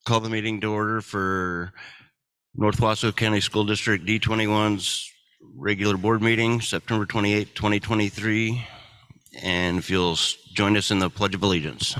Call the meeting to order for North Wasco County School District D21's regular board meeting, September 28, 2023. And if you'll join us in the Pledge of Allegiance.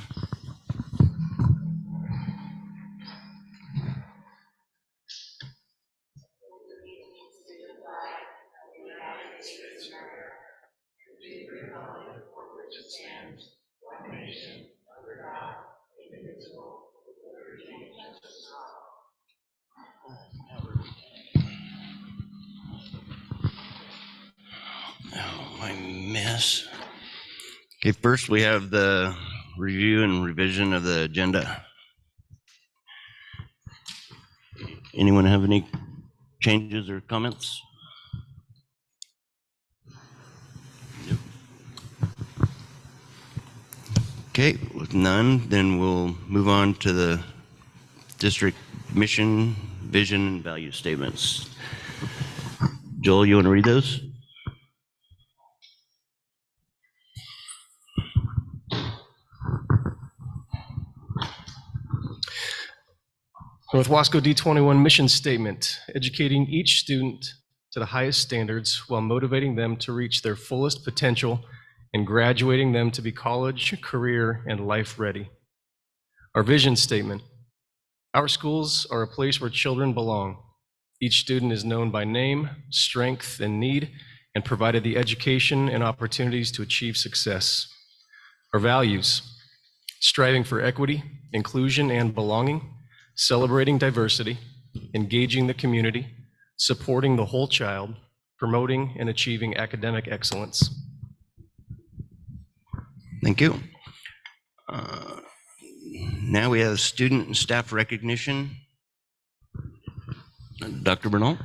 Oh, my mess. Okay, first we have the review and revision of the agenda. Anyone have any changes or comments? Nope. Okay, with none, then we'll move on to the district mission, vision, and value statements. Joel, you want to read those? North Wasco D21 mission statement: educating each student to the highest standards while motivating them to reach their fullest potential and graduating them to be college, career, and life ready. Our vision statement: our schools are a place where children belong. Each student is known by name, strength, and need, and provided the education and opportunities to achieve success. Our values: striving for equity, inclusion, and belonging, celebrating diversity, engaging the community, supporting the whole child, promoting and achieving academic excellence. Thank you. Now we have student and staff recognition. Dr. Bernal?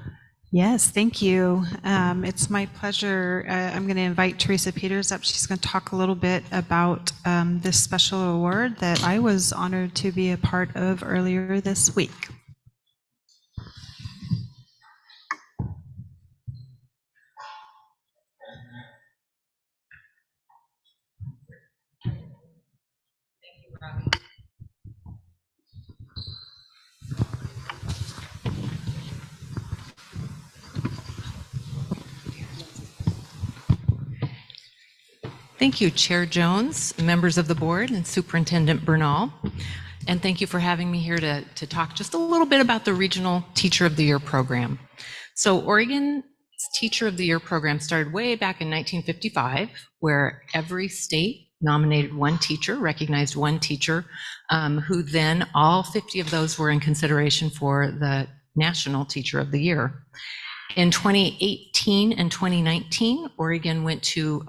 Yes, thank you. It's my pleasure. I'm going to invite Teresa Peters up. She's going to talk a little bit about this special award that I was honored to be a part of earlier this week. Thank you, Chair Jones, members of the board, and Superintendent Bernal. And thank you for having me here to talk just a little bit about the Regional Teacher of the Year program. So Oregon's Teacher of the Year program started way back in 1955, where every state nominated one teacher, recognized one teacher, who then all 50 of those were in consideration for the National Teacher of the Year. In 2018 and 2019, Oregon went to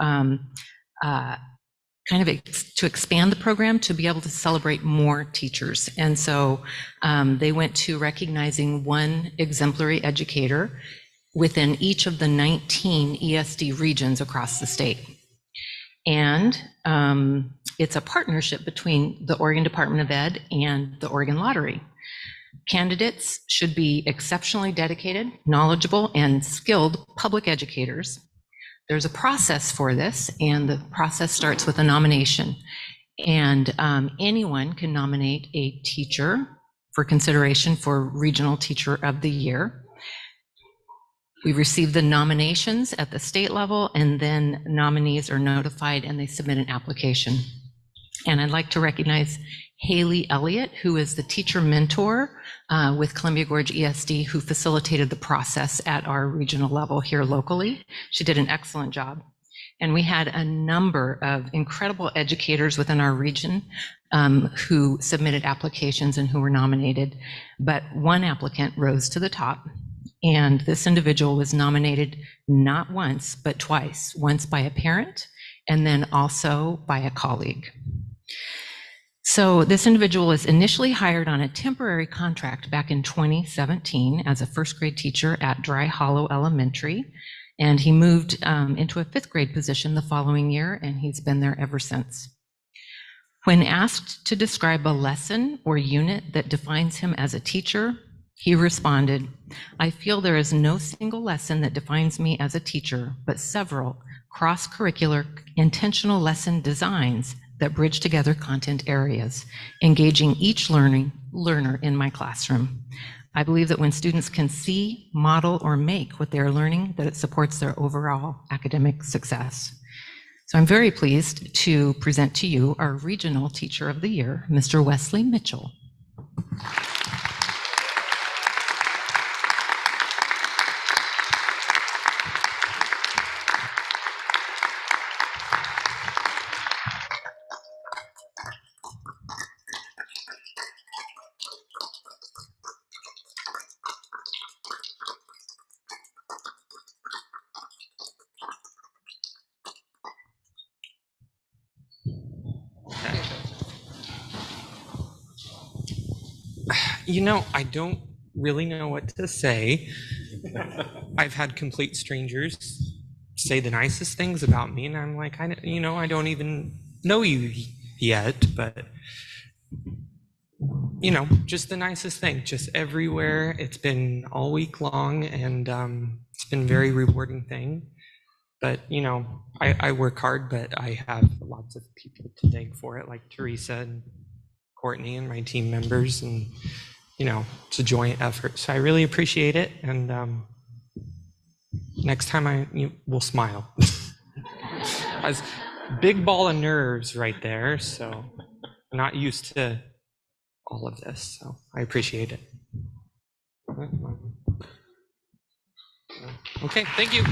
to expand the program to be able to celebrate more teachers. And so they went to recognizing one exemplary educator within each of the 19 ESD regions across the state. And it's a partnership between the Oregon Department of Ed and the Oregon Lottery. Candidates should be exceptionally dedicated, knowledgeable, and skilled public educators. There's a process for this, and the process starts with a nomination. And anyone can nominate a teacher for consideration for Regional Teacher of the Year. We receive the nominations at the state level, and then nominees are notified and they submit an application. And I'd like to recognize Haley Elliott, who is the teacher mentor with Columbia Gorge ESD, who facilitated the process at our regional level here locally. She did an excellent job. And we had a number of incredible educators within our region who submitted applications and who were nominated. But one applicant rose to the top. And this individual was nominated not once, but twice, once by a parent and then also by a colleague. So this individual was initially hired on a temporary contract back in 2017 as a first grade teacher at Dry Hollow Elementary, and he moved into a fifth grade position the following year, and he's been there ever since. When asked to describe a lesson or unit that defines him as a teacher, he responded, "I feel there is no single lesson that defines me as a teacher, but several cross-curricular intentional lesson designs that bridge together content areas, engaging each learner in my classroom. I believe that when students can see, model, or make what they are learning, that it supports their overall academic success. So I'm very pleased to present to you our Regional Teacher of the Year, Mr. Wesley Mitchell. You know, I don't really know what to say. I've had complete strangers say the nicest things about me, and I'm like, I don't even know you yet, but just the nicest thing, just everywhere. It's been all week long, and it's been a very rewarding thing. But I work hard, but I have lots of people to thank for it, like Teresa and Courtney and my team members, and it's a joint effort. So I really appreciate it, and next time we'll smile. I was big ball of nerves right there, so I'm not used to all of this, so I appreciate it. Okay, thank you.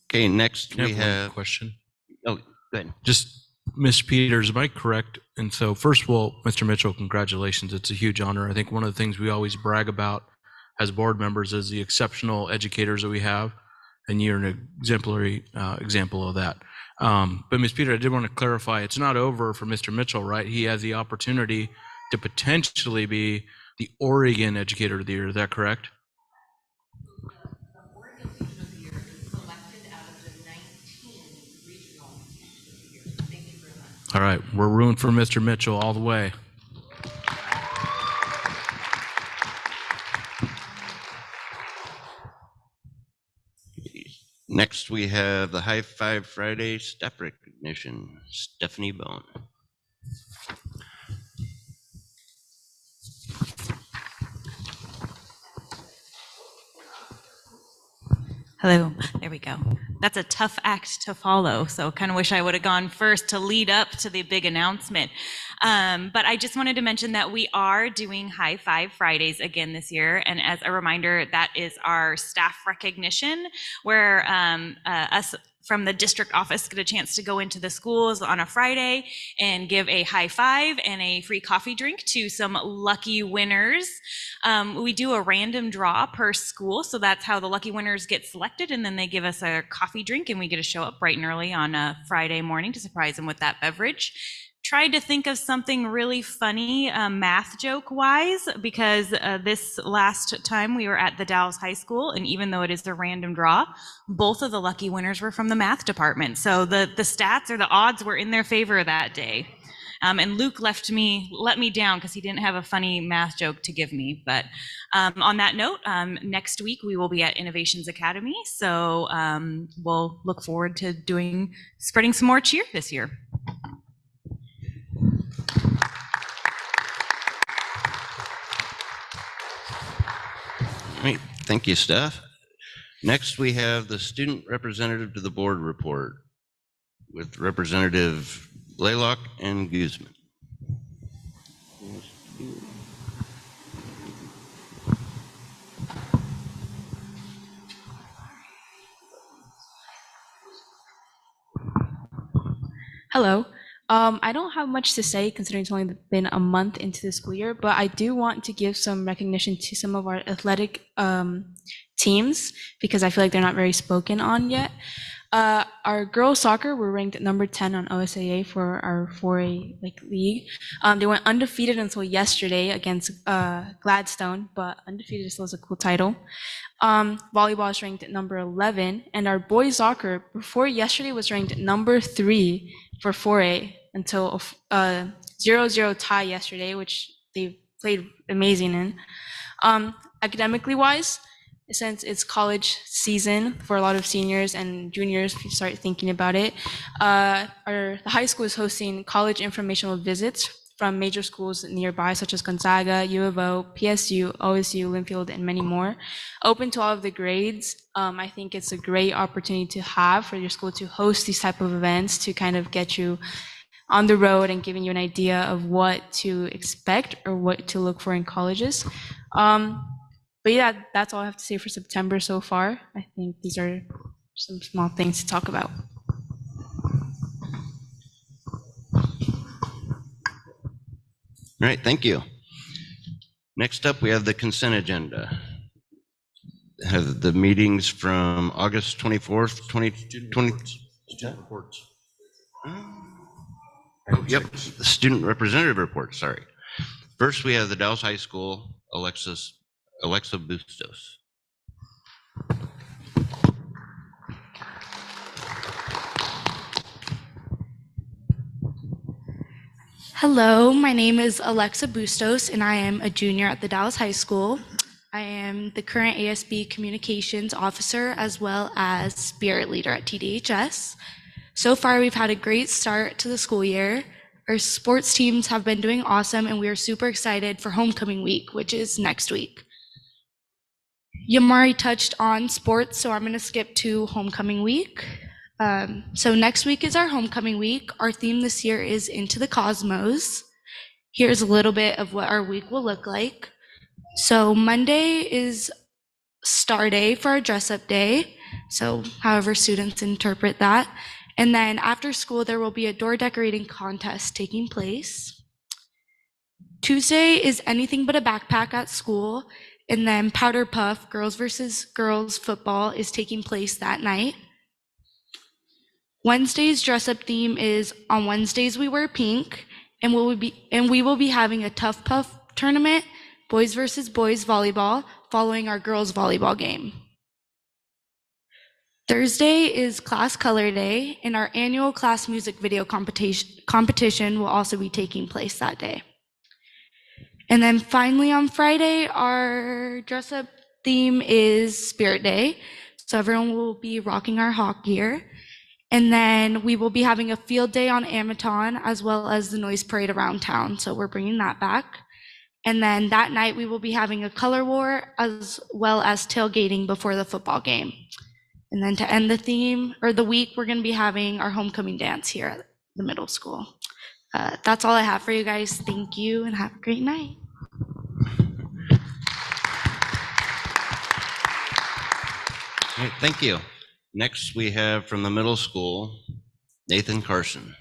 Okay, next we I have one have, question. oh, go ahead. Just Ms. Peters, am I correct? And so first of all, Mr. Mitchell, congratulations. It's a huge honor. I think one of the things we always brag about as board members is the exceptional educators that we have, and you're an exemplary example of that. But Ms. Peters, I did want to clarify, it's not over for Mr. Mitchell, right? He has the opportunity to potentially be the Oregon Educator of the Year. Is that correct? All right, we're rooting for Mr. Mitchell all the way. Next, we have the High Five Friday staff recognition, Stephanie Bone. Hello, there we go. That's a tough act to follow, so kind of wish I would have gone first to lead up to the big announcement. But I just wanted to mention that we are doing High Five Fridays again this year, and as a reminder, that is our staff recognition, where us from the district office get a chance to go into the schools on a Friday and give a high five and a free coffee drink to some lucky winners. We do a random draw per school, so that's how the lucky winners get selected, and then they give us a coffee drink, and we get to show up bright and early on a Friday morning to surprise them with that beverage. Tried to think of something really funny, math joke wise, because this last time we were at the Dallas High School, and even though it is the random draw, both of the lucky winners were from the math department. So the stats or the odds were in their favor that day. And Luke let me down because he didn't have a funny math joke to give me. But on that note, next week we will be at Innovations Academy. So we'll look forward to spreading some more cheer this year. All right, thank you, Steph. Next, we have the student representative to the board report with Representative Blaylock and Guzman. Hello. I don't have much to say considering it's only been a month into the school year, but I do want to give some recognition to some of our athletic teams because I feel like they're not very spoken on yet. Our girls soccer were ranked at number 10 on OSAA for our 4A league. They went undefeated until yesterday against Gladstone, but undefeated still is a cool title. Volleyball is ranked at number 11, and our boys soccer before yesterday was ranked at number 3 for 4A until a 0-0 tie yesterday, which they played amazing in. Academically wise, since it's college season for a lot of seniors and juniors, if you start thinking about it, the high school is hosting college informational visits from major schools nearby, such as Gonzaga, U of O, PSU, OSU, Linfield, and many more. Open to all of the grades. I think it's a great opportunity to have for your school to host these type of events to kind of get you on the road and giving you an idea of what to expect or what to look for in colleges. But yeah, that's all I have to say for September so far. I think these are some small things to talk about. All right, thank you. Next up, we have the consent agenda. Have the meetings from August 24th, 2020. Student reports. Yep, the student representative report, sorry. First, we have the Dallas High School, Alexa Bustos. Hello, my name is Alexa Bustos, and I am a junior at the Dallas High School. I am the current ASB Communications Officer as well as Spirit Leader at TDHS. So far, we've had a great start to the school year. Our sports teams have been doing awesome, and we are super excited for homecoming week, which is next week. Yamari touched on sports, so I'm going to skip to homecoming week. So next week is our homecoming week. Our theme this year is Into the Cosmos. Here's a little bit of what our week will look like. So Monday is star day for our dress up day. So however students interpret that. And then after school, there will be a door decorating contest taking place. Tuesday is anything but a backpack at school. And then Powder Puff, girls versus girls football is taking place that night. Wednesday's dress up theme is on Wednesdays we wear pink, and we will be having a Tough Puff tournament, boys versus boys volleyball, following our girls volleyball game. Thursday is class color day, and our annual class music video competition will also be taking place that day. And then finally on Friday, our dress up theme is Spirit Day. So everyone will be rocking our hawk gear. And then we will be having a field day on Amaton as well as the noise parade around town. So we're bringing that back. And then that night we will be having a color war as well as tailgating before the football game. And then to end the theme or the week, we're going to be having our homecoming dance here at the middle school. That's all I have for you guys. Thank you and have a great night. All right, thank you. Next, we have from the middle school, Nathan Carson.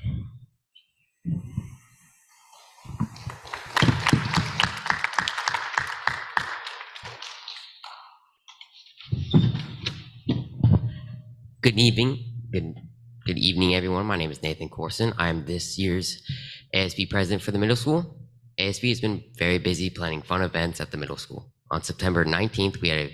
Good evening. Good evening, everyone. My name is Nathan Corson. I'm this year's ASB president for the middle school. ASB has been very busy planning fun events at the middle school. On September 19th, we had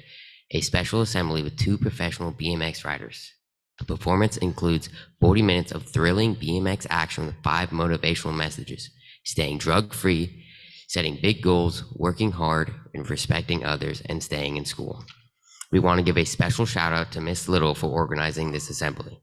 a special assembly with 2 professional BMX riders. The performance includes 40 minutes of thrilling BMX action with 5 motivational messages: staying drug-free, setting big goals, working hard, and respecting others, and staying in school. We want to give a special shout out to Miss Little for organizing this assembly.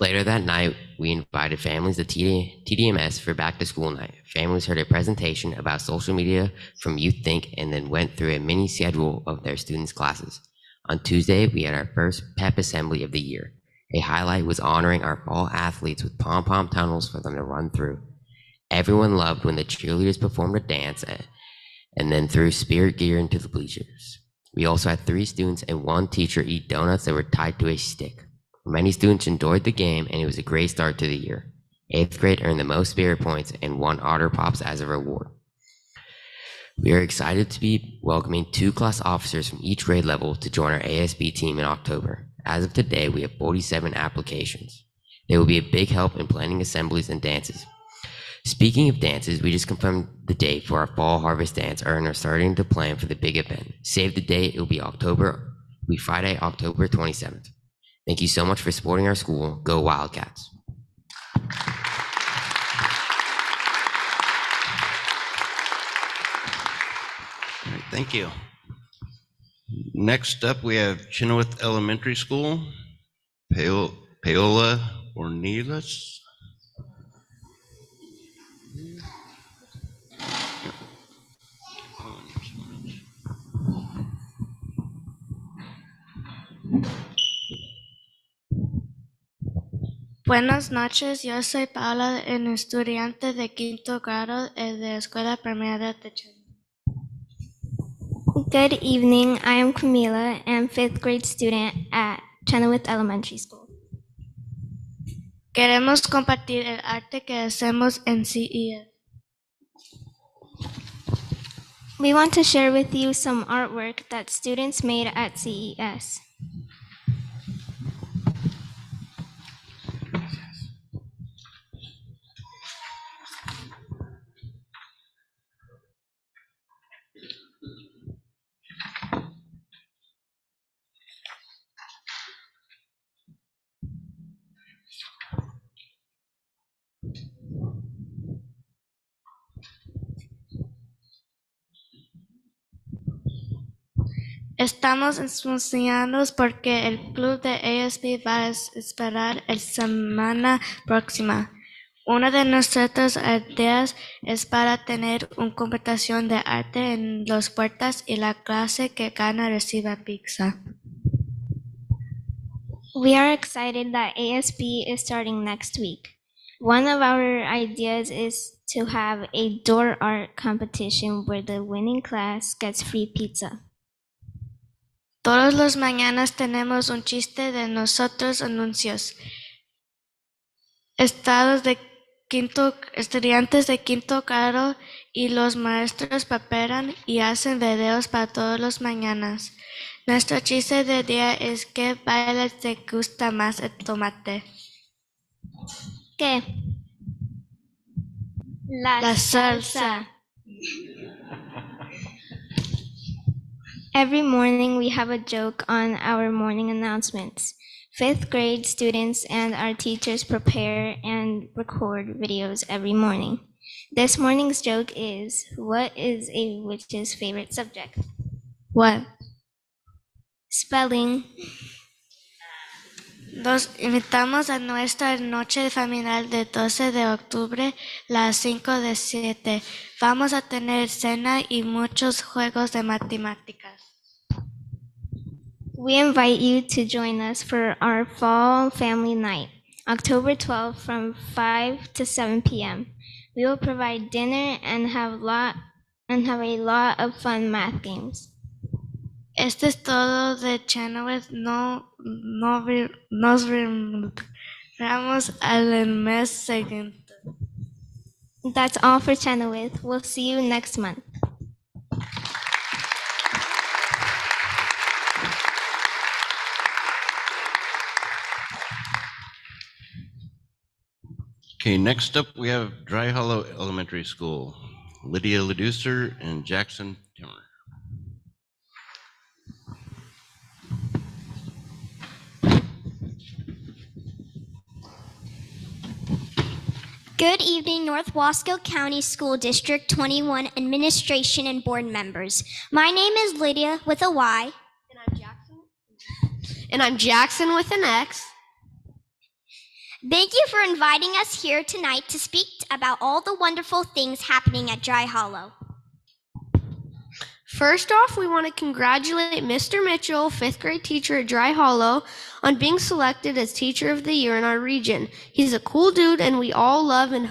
Later that night, we invited families to TDMS for back to school night. Families heard a presentation about social media from Youth Think and then went through a mini schedule of their students' classes. On Tuesday, we had our first PEP assembly of the year. A highlight was honoring our fall athletes with pom-pom tunnels for them to run through. Everyone loved when the cheerleaders performed a dance and then threw spirit gear into the bleachers. We also had 3 students and 1 teacher eat donuts that were tied to a stick. Many students enjoyed the game, and it was a great start to the year. 8th grade earned the most spirit points and 1 Otter Pops as a reward. We are excited to be welcoming 2 class officers from each grade level to join our ASB team in October. As of today, we have 47 applications. They will be a big help in planning assemblies and dances. Speaking of dances, we just confirmed the date for our fall harvest dance and are starting to plan for the big event. Save the date, it will be Friday, October 27th. Thank you so much for supporting our school. Go Wildcats. All right, thank you. Next up, we have Chenoweth Elementary School, Paola Ornelas. Buenas noches, yo soy Paula, un estudiante de quinto grado de Escuela Primaria de Chile. Good evening, I am Camila, and 5th grade student at Chenoweth Elementary School. Queremos compartir el arte que hacemos en CES. We want to share with you some artwork that students made at CES. Estamos emocionados porque el club de ASB va a esperar la semana próxima. Una de nuestras ideas es para tener una competición de arte en las puertas y la clase que gana recibe pizza. We are excited that ASB is starting next week. One of our ideas is to have a door art competition where the winning class gets free pizza. Todas las mañanas tenemos un chiste de nosotros anuncios. Estudiantes de quinto grado y los maestros preparan y hacen videos para todas las mañanas. Nuestro chiste de día es ¿qué baile te gusta más el tomate? ¿Qué? La salsa. Every morning we have a joke on our morning announcements. 5th grade students and our teachers prepare and record videos every morning. This morning's joke is, what is a witch's favorite subject? What? Spelling. Los invitamos a nuestra noche familiar del 12 de octubre, las 5 de 7. Vamos a tener cena y muchos juegos de matemáticas. We invite you to join us for our fall family night, October 12th from 5 to 7 p.m. We will provide dinner and have a lot of fun math games. Esto es todo de Chenoweth. Nos vemos al mes siguiente. That's all for Chenoweth. We'll see you next month. Okay, next up, we have Dry Hollow Elementary School, Lydia Leducer and Jackson Timmer. Good evening, North Wasco County School District 21 administration and board members. My name is Lydia with a Y. And I'm Jackson. And I'm Jackson with an X. Thank you for inviting us here tonight to speak about all the wonderful things happening at Dry Hollow. First off, we want to congratulate Mr. Mitchell, 5th grade teacher at Dry Hollow, on being selected as Teacher of the Year in our region. He's a cool dude, and we all love him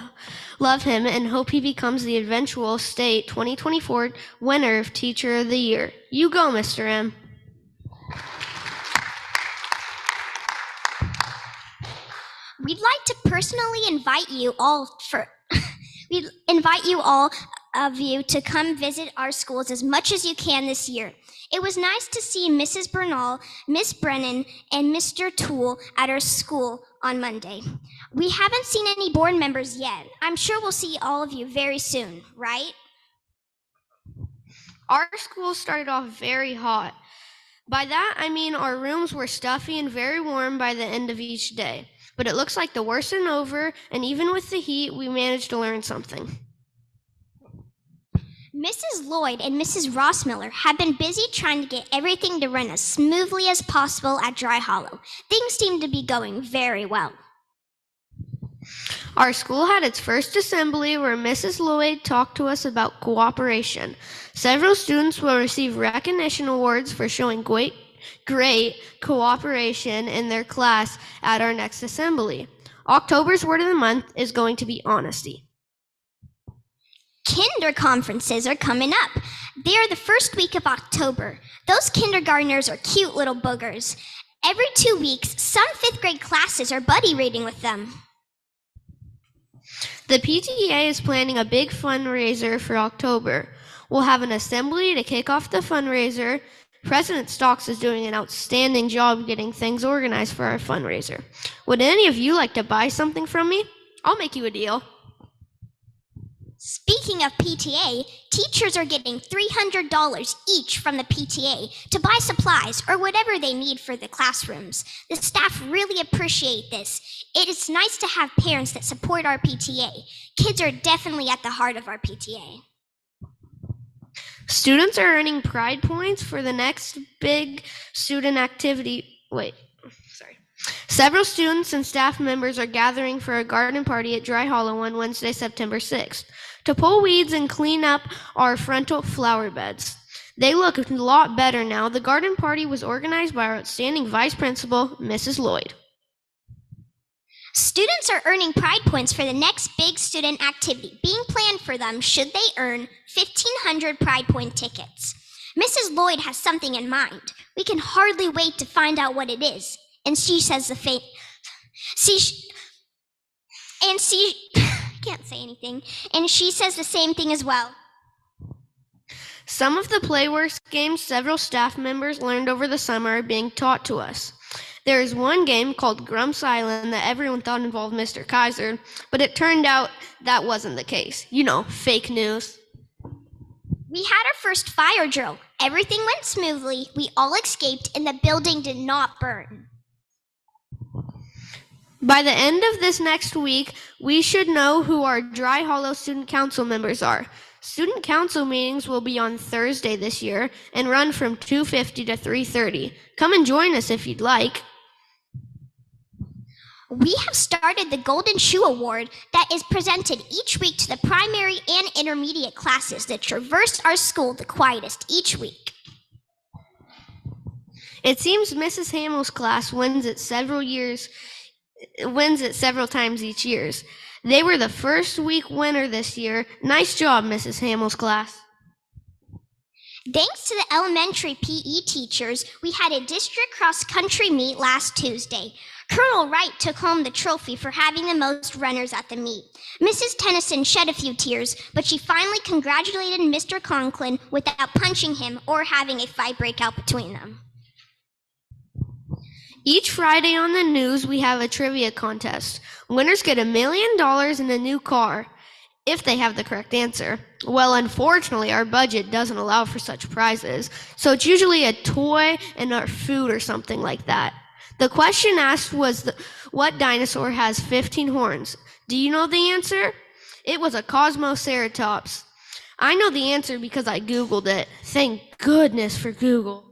and hope he becomes the eventual state 2024 winner of Teacher of the Year. You go, Mr. M. We'd like to personally invite you all of you to come visit our schools as much as you can this year. It was nice to see Mrs. Bernal, Miss Brennan, and Mr. Toole at our school on Monday. We haven't seen any board members yet. I'm sure we'll see all of you very soon, right? Our school started off very hot. By that, I mean our rooms were stuffy and very warm by the end of each day. But it looks like the worst is over, and even with the heat, we managed to learn something. Mrs. Lloyd and Mrs. Rossmiller have been busy trying to get everything to run as smoothly as possible at Dry Hollow. Things seem to be going very well. Our school had its first assembly where Mrs. Lloyd talked to us about cooperation. Several students will receive recognition awards for showing great cooperation in their class at our next assembly. October's word of the month is going to be honesty. Kinder conferences are coming up. They are the first week of October. Those kindergartners are cute little boogers. Every 2 weeks, some 5th grade classes are buddy reading with them. The PTA is planning a big fundraiser for October. We'll have an assembly to kick off the fundraiser. President Stocks is doing an outstanding job getting things organized for our fundraiser. Would any of you like to buy something from me? I'll make you a deal. Speaking of PTA, teachers are getting $300 each from the PTA to buy supplies or whatever they need for the classrooms. The staff really appreciate this. It is nice to have parents that support our PTA. Kids are definitely at the heart of our PTA. Students are earning pride points for the next big student activity. Several students and staff members are gathering for a garden party at Dry Hollow on Wednesday, September 6th, to pull weeds and clean up our frontal flower beds. They look a lot better now. The garden party was organized by our outstanding vice principal, Mrs. Lloyd. Students are earning pride points for the next big student activity being planned for them should they earn 1,500 pride point tickets. Mrs. Lloyd has something in mind. We can hardly wait to find out what it is. And she says can't say anything. And she says the same thing as well. Some of the Playworks games several staff members learned over the summer are being taught to us. There is one game called Grumps Island that everyone thought involved Mr. Kaiser, but it turned out that wasn't the case. You know, fake news. We had our first fire drill. Everything went smoothly. We all escaped and the building did not burn. By the end of this next week, we should know who our Dry Hollow Student Council members are. Student Council meetings will be on Thursday this year and run from 2:50 to 3:30. Come and join us if you'd like. We have started the Golden Shoe Award that is presented each week to the primary and intermediate classes that traverse our school the quietest each week. It seems Mrs. Hamill's class wins it several times each year. They were the first week winner this year. Nice job, Mrs. Hamill's class. Thanks to the elementary PE teachers, we had a district cross-country meet last Tuesday. Colonel Wright took home the trophy for having the most runners at the meet. Mrs. Tennyson shed a few tears, but she finally congratulated Mr. Conklin without punching him or having a fight break out between them. Each Friday on the news, we have a trivia contest. Winners get $1 million and a new car, if they have the correct answer. Well, unfortunately, our budget doesn't allow for such prizes, so it's usually a toy and our food or something like that. The question asked was, what dinosaur has 15 horns? Do you know the answer? It was a Cosmoceratops. I know the answer because I Googled it. Thank goodness for Google.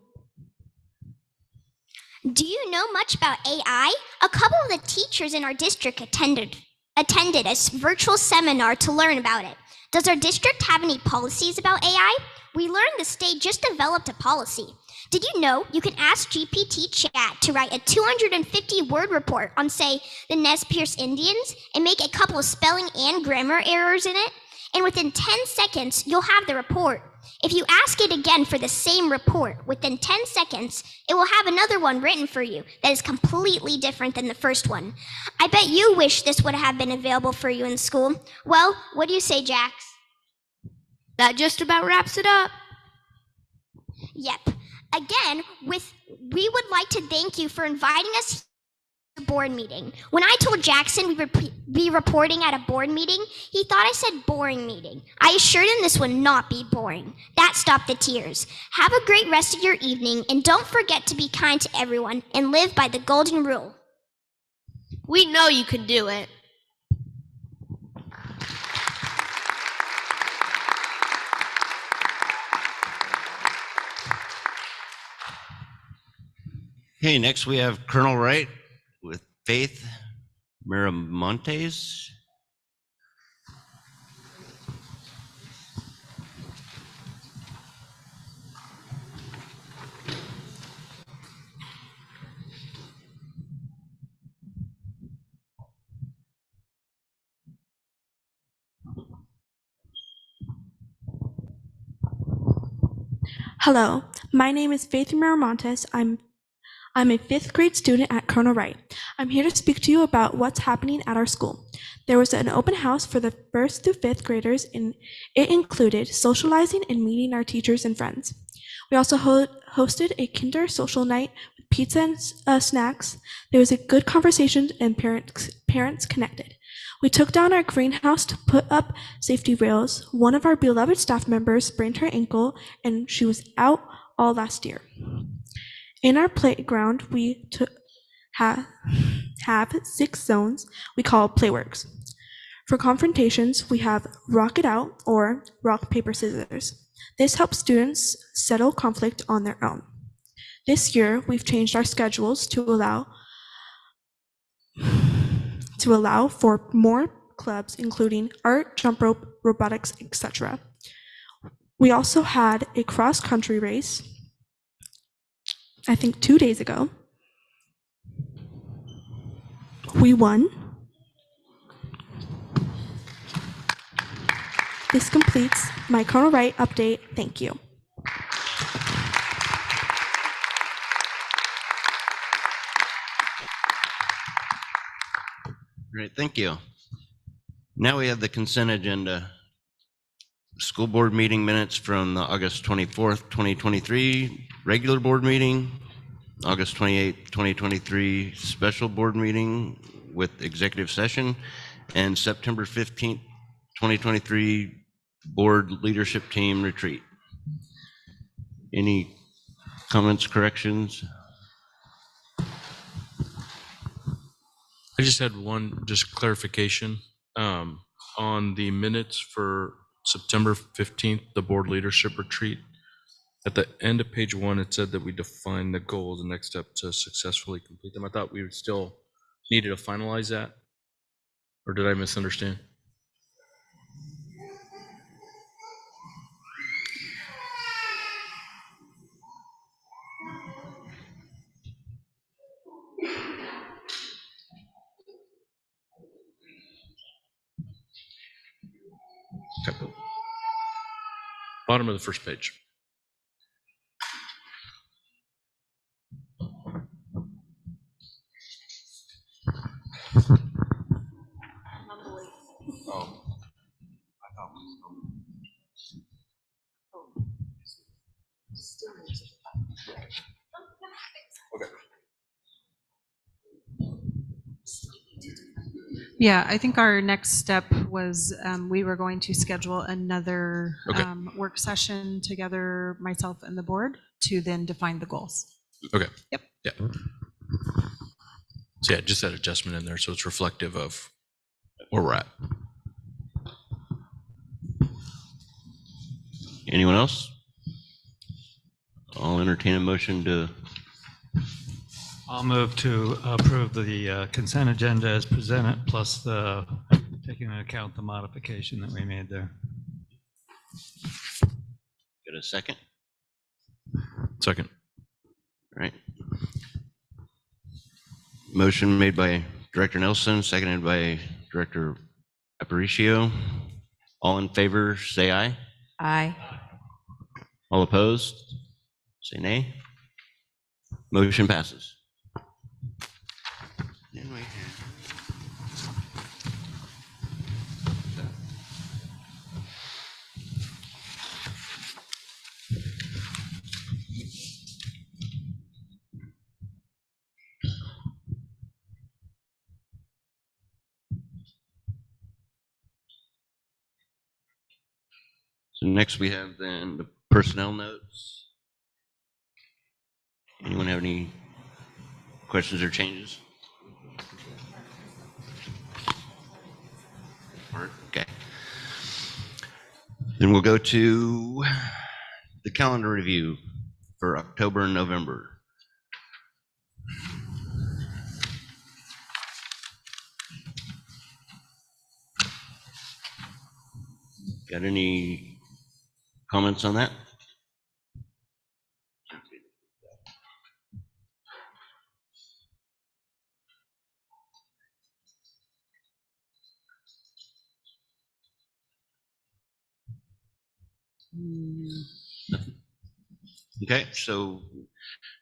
Do you know much about AI? A couple of the teachers in our district attended a virtual seminar to learn about it. Does our district have any policies about AI? We learned the state just developed a policy. Did you know you can ask GPT Chat to write a 250-word report on, say, the Nez Perce Indians and make a couple of spelling and grammar errors in it? And within 10 seconds, you'll have the report. If you ask it again for the same report, within 10 seconds, it will have another one written for you that is completely different than the first one. I bet you wish this would have been available for you in school. Well, what do you say, Jax? That just about wraps it up. Yep. Again, we would like to thank you for inviting us to the board meeting. When I told Jackson we would be reporting at a board meeting, he thought I said boring meeting. I assured him this would not be boring. That stopped the tears. Have a great rest of your evening, and don't forget to be kind to everyone and live by the golden rule. We know you can do it. Okay, next we have Colonel Wright with Faith Miramontes. Hello, my name is Faith Miramontes. I'm a fifth grade student at Colonel Wright. I'm here to speak to you about what's happening at our school. There was an open house for the first through fifth graders, and it included socializing and meeting our teachers and friends. We also hosted a kinder social night with pizza and snacks. There was a good conversation and parents connected. We took down our greenhouse to put up safety rails. One of our beloved staff members sprained her ankle, and she was out all last year. In our playground, we have 6 zones we call playworks. For confrontations, we have rock it out or rock, paper, scissors. This helps students settle conflict on their own. This year, we've changed our schedules to allow for more clubs, including art, jump rope, robotics, etc. We also had a cross-country race, I think 2 days ago. We won. This completes my Colonel Wright update. Thank you. Great, thank you. Now we have the consent agenda. School board meeting minutes from the August 24th, 2023, regular board meeting, August 28th, 2023, special board meeting with executive session, and September 15th, 2023, board leadership team retreat. Any comments, corrections? I just had one just clarification on the minutes for September 15th, the board leadership retreat. At the end of page 1, it said that we defined the goals, the next step to successfully complete them. I thought we would still needed to finalize that, or did I misunderstand? Okay. Bottom of the first page. Yeah, I think our next step was we were going to schedule another work session together, myself and the board, to then define the goals. Okay. Yep. Yeah. So yeah, just that adjustment in there so it's reflective of where we're at. Anyone else? I'll entertain a motion to. I'll move to approve the consent agenda as presented, plus the taking into account the modification that we made there. Get a second? Second. All right. Motion made by Director Nelson, seconded by Director Aparicio. All in favor, say aye. Aye. All opposed, say nay. Motion passes. So next we have then the personnel notes. Anyone have any questions or changes? Okay. Then we'll go to the calendar review for October and November. Got any comments on that? Okay, so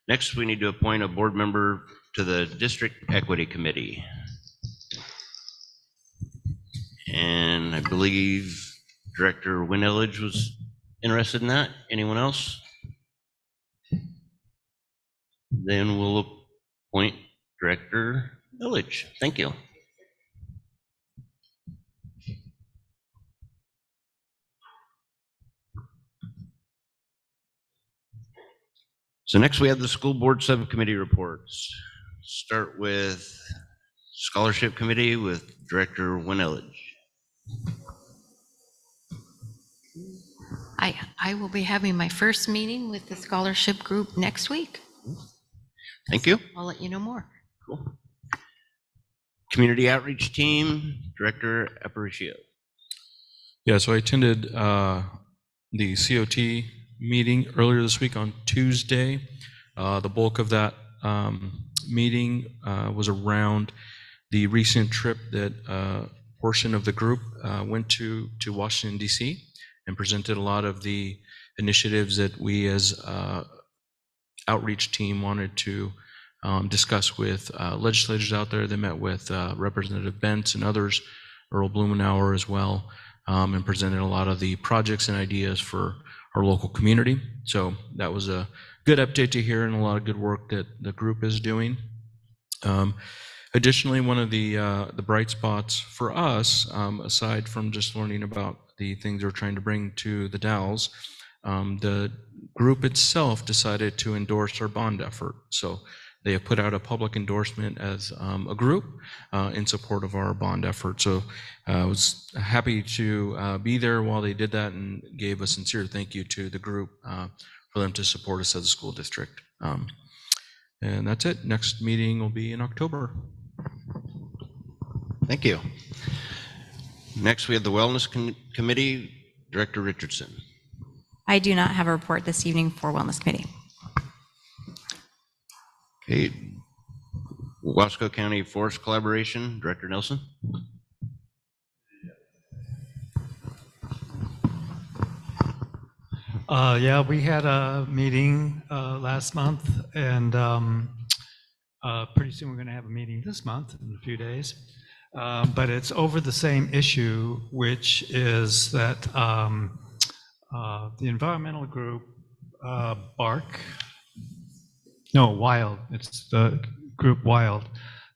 next we need to appoint a board member to the District Equity Committee. And I believe Director Winelledge was interested in that. Anyone else? Then we'll appoint Director Village. Thank you. So next we have the school board subcommittee reports. Start with Scholarship Committee with Director Winelledge. I will be having my first meeting with the scholarship group next week. Thank you. I'll let you know more. Cool. Community Outreach Team, Director Aparicio. Yeah, so I attended the COT meeting earlier this week on Tuesday. The bulk of that meeting was around the recent trip that portion of the group went to Washington, D.C. and presented a lot of the initiatives that we as outreach team wanted to discuss with legislators out there. They met with Representative Bentz and others, Earl Blumenauer as well, and presented a lot of the projects and ideas for our local community. So that was a good update to hear and a lot of good work that the group is doing. Additionally, one of the bright spots for us, aside from just learning about the things we're trying to bring to the Dalles, the group itself decided to endorse our bond effort. So they have put out a public endorsement as a group in support of our bond effort. So I was happy to be there while they did that and gave a sincere thank you to the group for them to support us as a school district. And that's it. Next meeting will be in October. Thank you. Next, we have the Wellness Committee, Director Richardson. I do not have a report this evening for Wellness Committee. Okay. Wasco County Forest Collaboration, Director Nelson. Yeah, we had a meeting last month, and pretty soon we're going to have a meeting this month in a few days. But it's over the same issue, which is that the environmental group, Wild, it's the group Wild.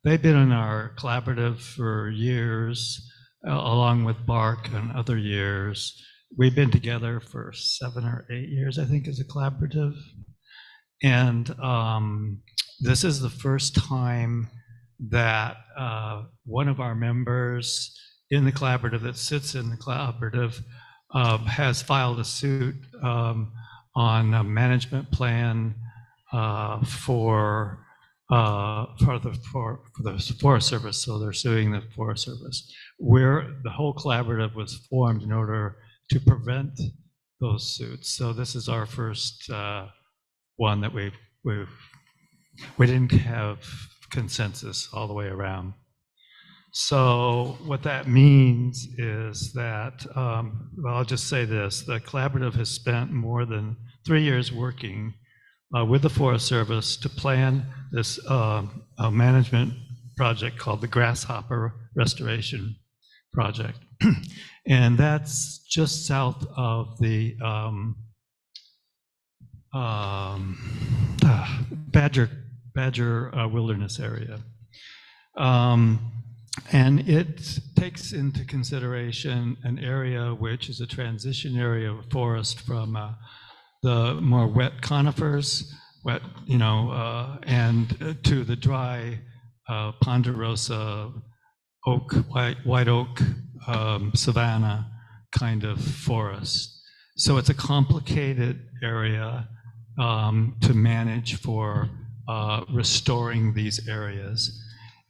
They've been in our collaborative for years, along with Bark and other years. We've been together for 7 or 8 years, I think, as a collaborative. And this is the first time that one of our members in the collaborative that sits in the collaborative has filed a suit on a management plan for the Forest Service. So they're suing the Forest Service. The whole collaborative was formed in order to prevent those suits. So this is our first one that we didn't have consensus all the way around. So what that means is that, well, I'll just say this, the collaborative has spent more than 3 years working with the Forest Service to plan this management project called the Grasshopper Restoration Project. And that's just south of the Badger Wilderness area. And it takes into consideration an area which is a transition area of forest from the more wet conifers, and to the dry ponderosa oak, white oak, savanna kind of forest. So it's a complicated area to manage for restoring these areas.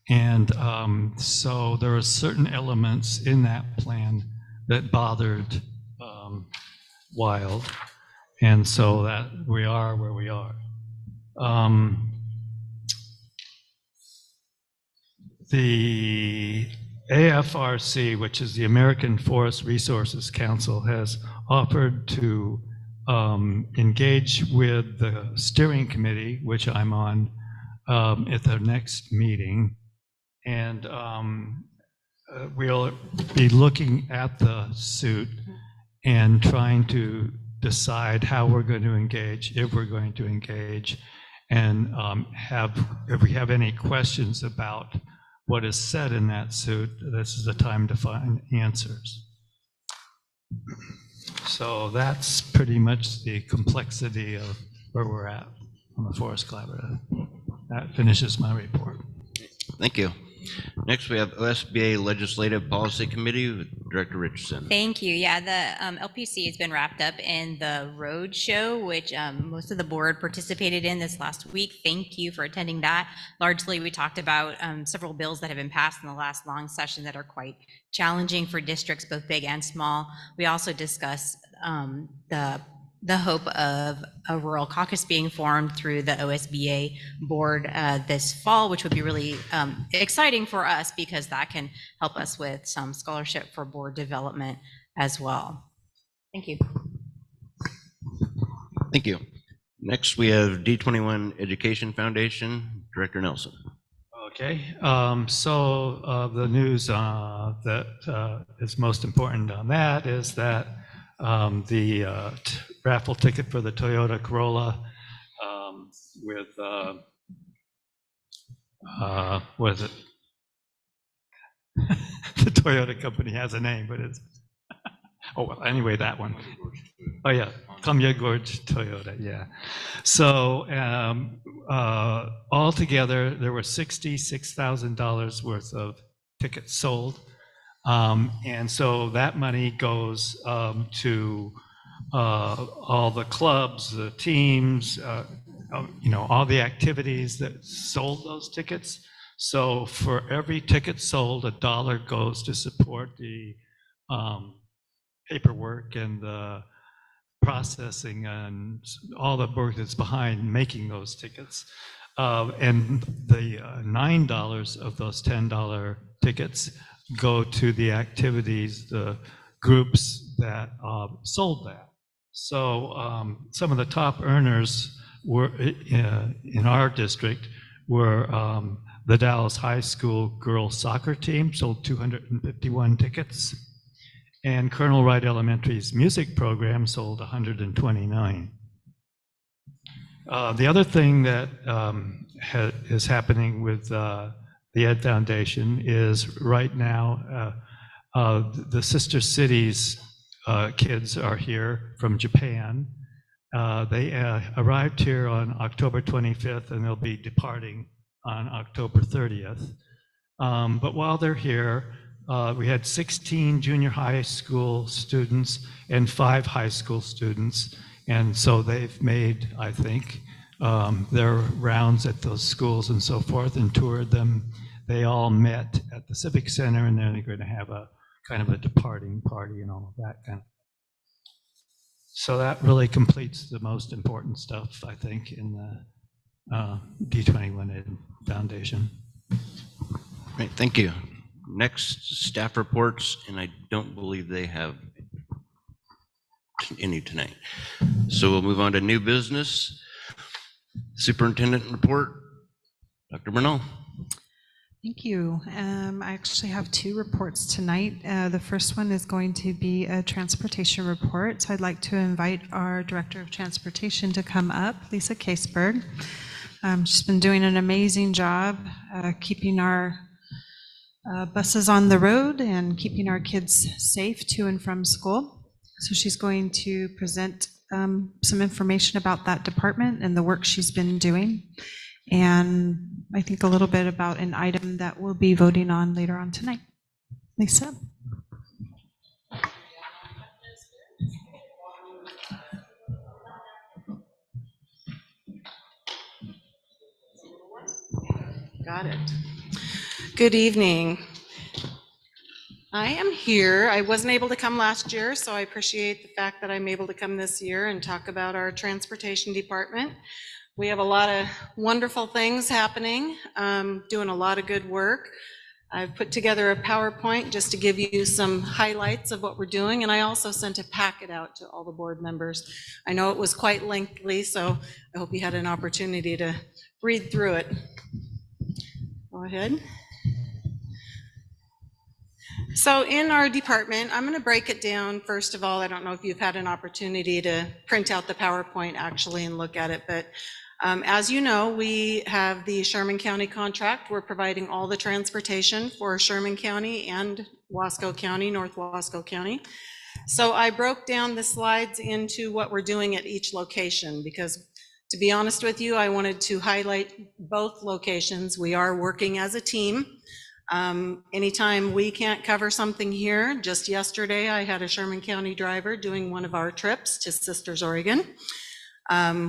And so there are certain elements in that plan that bothered wild. And so that we are where we are. The AFRC, which is the American Forest Resources Council, has offered to engage with the steering committee, which I'm on, at their next meeting. And we'll be looking at the suit and trying to decide how we're going to engage, if we're going to engage, and if we have any questions about what is said in that suit, this is the time to find answers. So that's pretty much the complexity of where we're at on the Forest Collaborative. That finishes my report. Thank you. Next, we have OSBA Legislative Policy Committee with Director Richardson. Thank you. Yeah, the LPC has been wrapped up in the road show, which most of the board participated in this last week. Thank you for attending that. Largely, we talked about several bills that have been passed in the last long session that are quite challenging for districts, both big and small. We also discussed the hope of a rural caucus being formed through the OSBA board this fall, which would be really exciting for us because that can help us with some scholarship for board development as well. Thank you. Thank you. Next, we have D21 Education Foundation, Director Nelson. Okay, so the news that is most important on that is that the raffle ticket for the Toyota Corolla with what is it? The Toyota company has a name, but it's oh well. Anyway, that one. Oh yeah, Kamya Gorge Toyota. Yeah. So altogether, there were $66,000 worth of tickets sold. And so that money goes to all the clubs, the teams, all the activities that sold those tickets. So for every ticket sold, $1 goes to support the paperwork and the processing and all the work that's behind making those tickets. And the $9 of those $10 tickets go to the activities, the groups that sold that. So some of the top earners were in our district were the Dallas High School girls soccer team, sold 251 tickets, and Colonel Wright Elementary's music program sold 129. The other thing that is happening with the Ed Foundation is right now the Sister Cities kids are here from Japan. They arrived here on October 25th and they'll be departing on October 30th. But while they're here, we had 16 junior high school students and 5 high school students. And so they've made, I think, their rounds at those schools and so forth and toured them. They all met at the Civic Center and then they're going to have a kind of a departing party and all of that kind of. So that really completes the most important stuff, I think, in the D21 Ed Foundation. Great, thank you. Next, staff reports, and I don't believe they have any tonight. So we'll move on to new business. Superintendent report, Dr. Bernal. Thank you. I actually have 2 reports tonight. The first one is going to be a transportation report. So I'd like to invite our Director of Transportation to come up, Lisa Caseberg. She's been doing an amazing job keeping our buses on the road and keeping our kids safe to and from school. So she's going to present some information about that department and the work she's been doing. And I think a little bit about an item that we'll be voting on later on tonight. Lisa? Got it. Good evening. I am here. I wasn't able to come last year, so I appreciate the fact that I'm able to come this year and talk about our transportation department. We have a lot of wonderful things happening, doing a lot of good work. I've put together a PowerPoint just to give you some highlights of what we're doing, and I also sent a packet out to all the board members. I know it was quite lengthy, so I hope you had an opportunity to read through it. Go ahead. So in our department, I'm going to break it down. First of all, I don't know if you've had an opportunity to print out the PowerPoint actually and look at it, but as you know, we have the Sherman County contract. We're providing all the transportation for Sherman County and Wasco County, North Wasco County. So I broke down the slides into what we're doing at each location because, to be honest with you, I wanted to highlight both locations. We are working as a team. Anytime we can't cover something here, just yesterday I had a Sherman County driver doing one of our trips to Sisters, Oregon.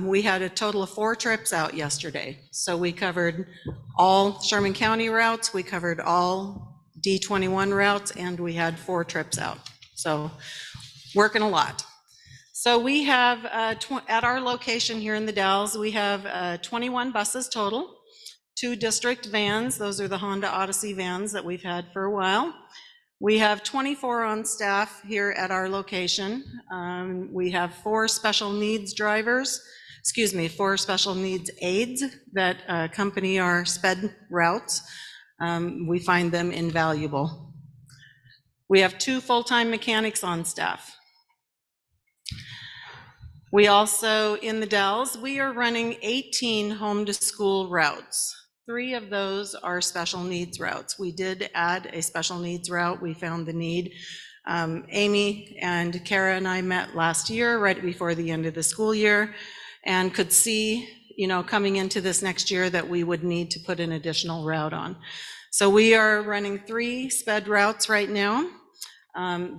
We had a total of 4 trips out yesterday. So we covered all Sherman County routes, we covered all D21 routes, and we had 4 trips out. So working a lot. So we have, at our location here in the Dalles, we have 21 buses total, 2 district vans. Those are the Honda Odyssey vans that we've had for a while. We have 24 on staff here at our location. We have 4 special needs drivers, 4 special needs aides that accompany our sped routes. We find them invaluable. We have 2 full-time mechanics on staff. We also, in the Dalles, we are running 18 home-to-school routes. 3 of those are special needs routes. We did add a special needs route. We found the need. Amy and Kara and I met last year, right before the end of the school year, and could see, coming into this next year that we would need to put an additional route on. So we are running 3 sped routes right now.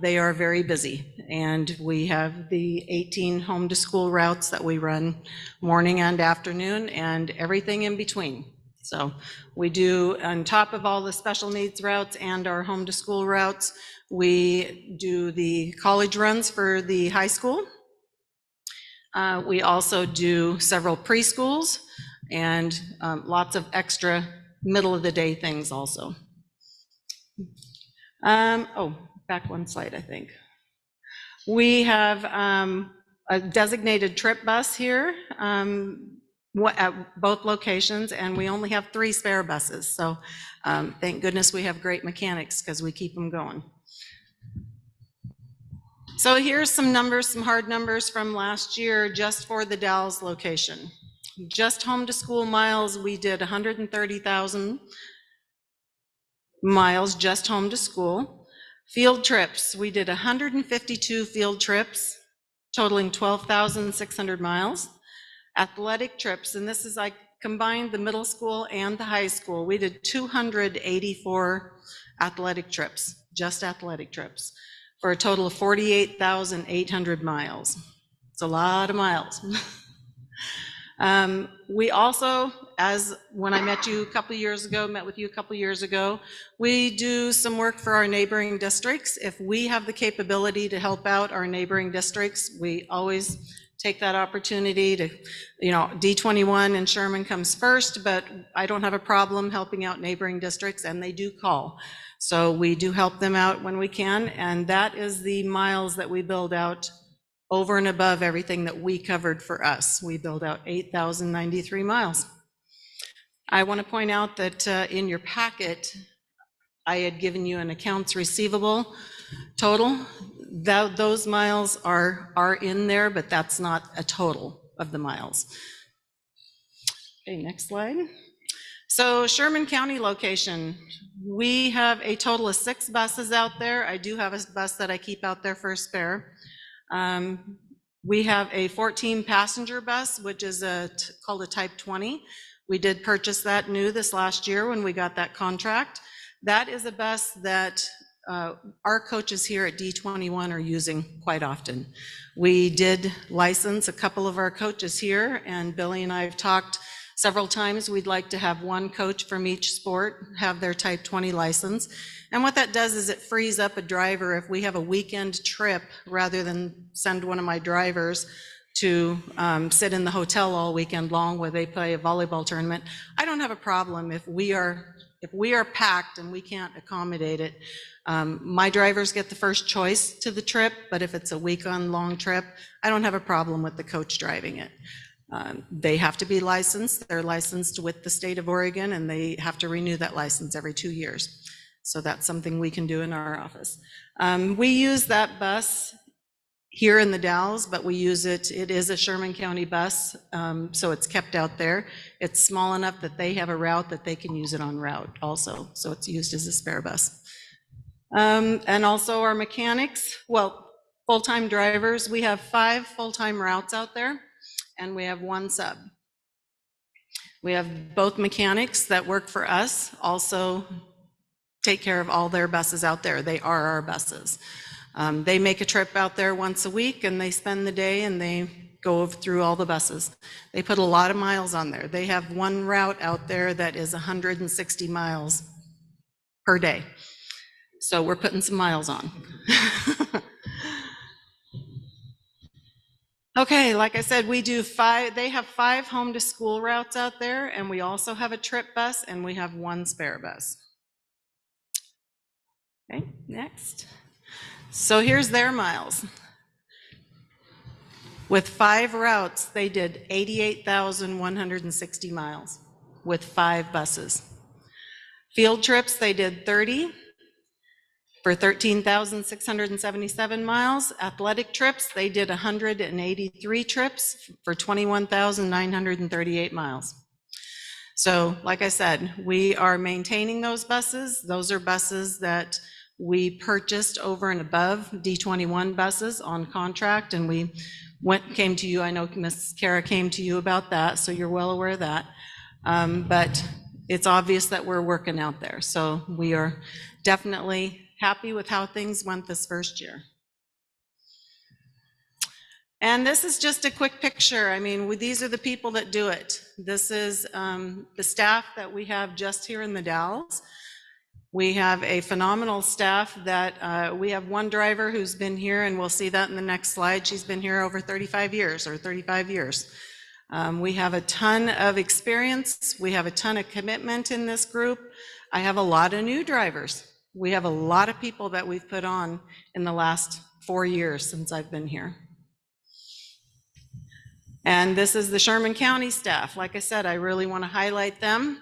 They are very busy, and we have the 18 home to school routes that we run morning and afternoon and everything in between. So we do, on top of all the special needs routes and our home to school routes, we do the college runs for the high school. We also do several preschools and lots of extra middle of the day things also. Back one slide, I think. We have a designated trip bus here at both locations, and we only have 3 spare buses. So thank goodness we have great mechanics because we keep them going. So here's some numbers, some hard numbers from last year just for the Dalles location. Just home to school miles, we did 130,000 miles just home to school. Field trips, we did 152 field trips, totaling 12,600 miles. Athletic trips, and this is, I combined the middle school and the high school. We did 284 athletic trips, just athletic trips, for a total of 48,800 miles. It's a lot of miles. We also, as when I met with you a couple years ago, we do some work for our neighboring districts. If we have the capability to help out our neighboring districts, we always take that opportunity to, D21 and Sherman comes first, but I don't have a problem helping out neighboring districts, and they do call. So we do help them out when we can, and that is the miles that we build out over and above everything that we covered for us. We build out 8,093 miles. I want to point out that in your packet, I had given you an accounts receivable total. Those miles are in there, but that's not a total of the miles. Okay, next slide. So Sherman County location, we have a total of 6 buses out there. I do have a bus that I keep out there for a spare. We have a 14-passenger bus, which is called a Type 20. We did purchase that new this last year when we got that contract. That is a bus that our coaches here at D21 are using quite often. We did license a couple of our coaches here, and Billy and I have talked several times. We'd like to have one coach from each sport have their Type 20 license. And what that does is it frees up a driver if we have a weekend trip, rather than send one of my drivers to sit in the hotel all weekend long where they play a volleyball tournament. I don't have a problem if we are packed and we can't accommodate it. My drivers get the first choice to the trip, but if it's a weekend long trip, I don't have a problem with the coach driving it. They have to be licensed. They're licensed with the state of Oregon, and they have to renew that license every 2 years. So that's something we can do in our office. We use that bus here in the Dalles, but we use it is a Sherman County bus, so it's kept out there. It's small enough that they have a route that they can use it on route also, so it's used as a spare bus. And also our mechanics, well, full-time drivers, we have 5 full-time routes out there, and we have 1 sub. We have both mechanics that work for us, also take care of all their buses out there. They are our buses. They make a trip out there once a week, and they spend the day and they go through all the buses. They put a lot of miles on there. They have 1 route out there that is 160 miles per day. So we're putting some miles on. Okay, like I said, we do 5, they have 5 home to school routes out there, and we also have a trip bus, and we have 1 spare bus. Okay, next. So here's their miles. With 5 routes, they did 88,160 miles with 5 buses. Field trips, they did 30 for 13,677 miles. Athletic trips, they did 183 trips for 21,938 miles. So, like I said, we are maintaining those buses. Those are buses that we purchased over and above D21 buses on contract, and we came to you. I know Ms. Kara came to you about that, so you're well aware of that. But it's obvious that we're working out there. So we are definitely happy with how things went this first year. And this is just a quick picture. I mean, these are the people that do it. This is the staff that we have just here in the Dalles. We have a phenomenal staff that we have 1 driver who's been here, and we'll see that in the next slide. She's been here over 35 years. We have a ton of experience. We have a ton of commitment in this group. I have a lot of new drivers. We have a lot of people that we've put on in the last 4 years since I've been here. And this is the Sherman County staff. Like I said, I really want to highlight them.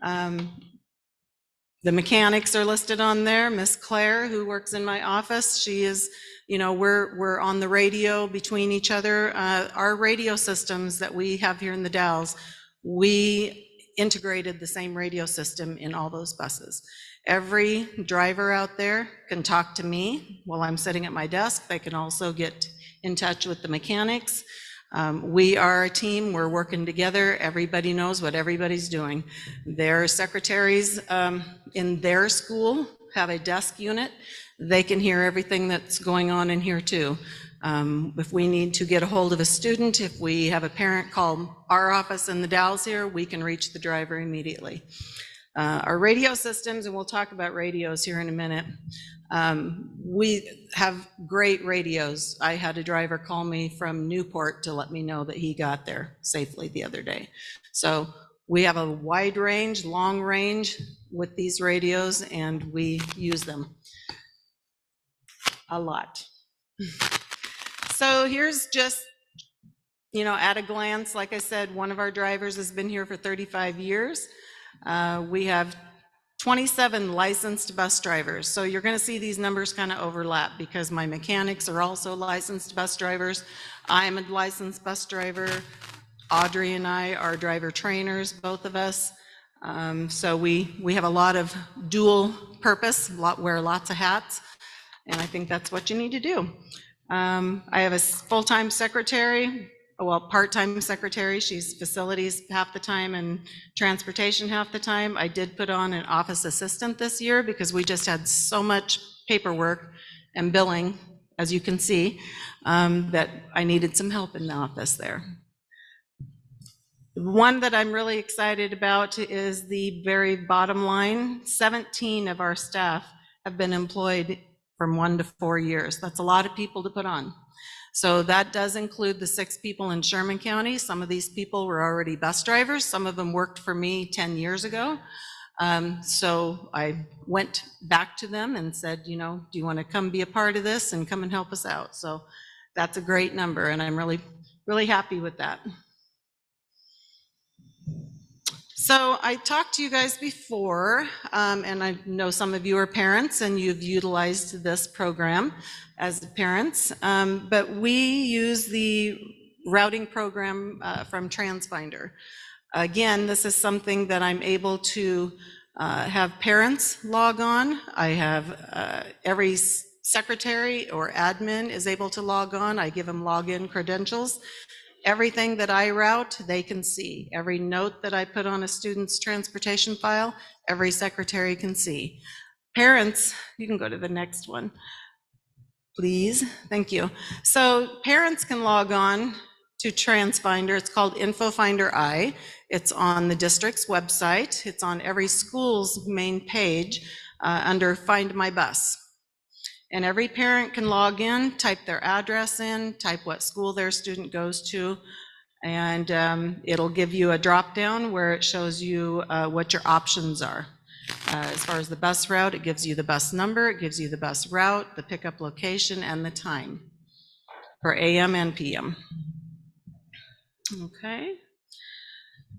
The mechanics are listed on there. Miss Claire, who works in my office, she is, you know, we're on the radio between each other. Our radio systems that we have here in the Dalles, we integrated the same radio system in all those buses. Every driver out there can talk to me while I'm sitting at my desk. They can also get in touch with the mechanics. We are a team, we're working together. Everybody knows what everybody's doing. Their secretaries in their school have a desk unit. They can hear everything that's going on in here too. If we need to get a hold of a student, if we have a parent call our office in the Dalles here, we can reach the driver immediately. Our radio systems, and we'll talk about radios here in a minute. We have great radios. I had a driver call me from Newport to let me know that he got there safely the other day. So we have a wide range, long range with these radios, and we use them a lot. So here's just, you know, at a glance, like I said, one of our drivers has been here for 35 years. We have 27 licensed bus drivers. So you're going to see these numbers kind of overlap because my mechanics are also licensed bus drivers. I'm a licensed bus driver. Audrey and I are driver trainers, both of us. So we have a lot of dual purpose, wear lots of hats, and I think that's what you need to do. I have a full-time secretary, well, part-time secretary. She's facilities half the time and transportation half the time. I did put on an office assistant this year because we just had so much paperwork and billing, as you can see, that I needed some help in the office there. One that I'm really excited about is the very bottom line. 17 of our staff have been employed from 1 to 4 years. That's a lot of people to put on. So that does include the 6 people in Sherman County. Some of these people were already bus drivers. Some of them worked for me 10 years ago. So I went back to them and said, you know, do you want to come be a part of this and come and help us out? So that's a great number, and I'm really, really happy with that. So I talked to you guys before, and I know some of you are parents and you've utilized this program as parents, but we use the routing program from TransFinder. Again, this is something that I'm able to have parents log on. I have every secretary or admin is able to log on. I give them login credentials. Everything that I route, they can see. Every note that I put on a student's transportation file, every secretary can see. Parents, you can go to the next one, please. Thank you. So parents can log on to TransFinder. It's called InfoFinder I. It's on the district's website. It's on every school's main page under Find My Bus. And every parent can log in, type their address in, type what school their student goes to, and it'll give you a drop down where it shows you what your options are. As far as the bus route, it gives you the bus number, it gives you the bus route, the pickup location, and the time for AM and PM. Okay.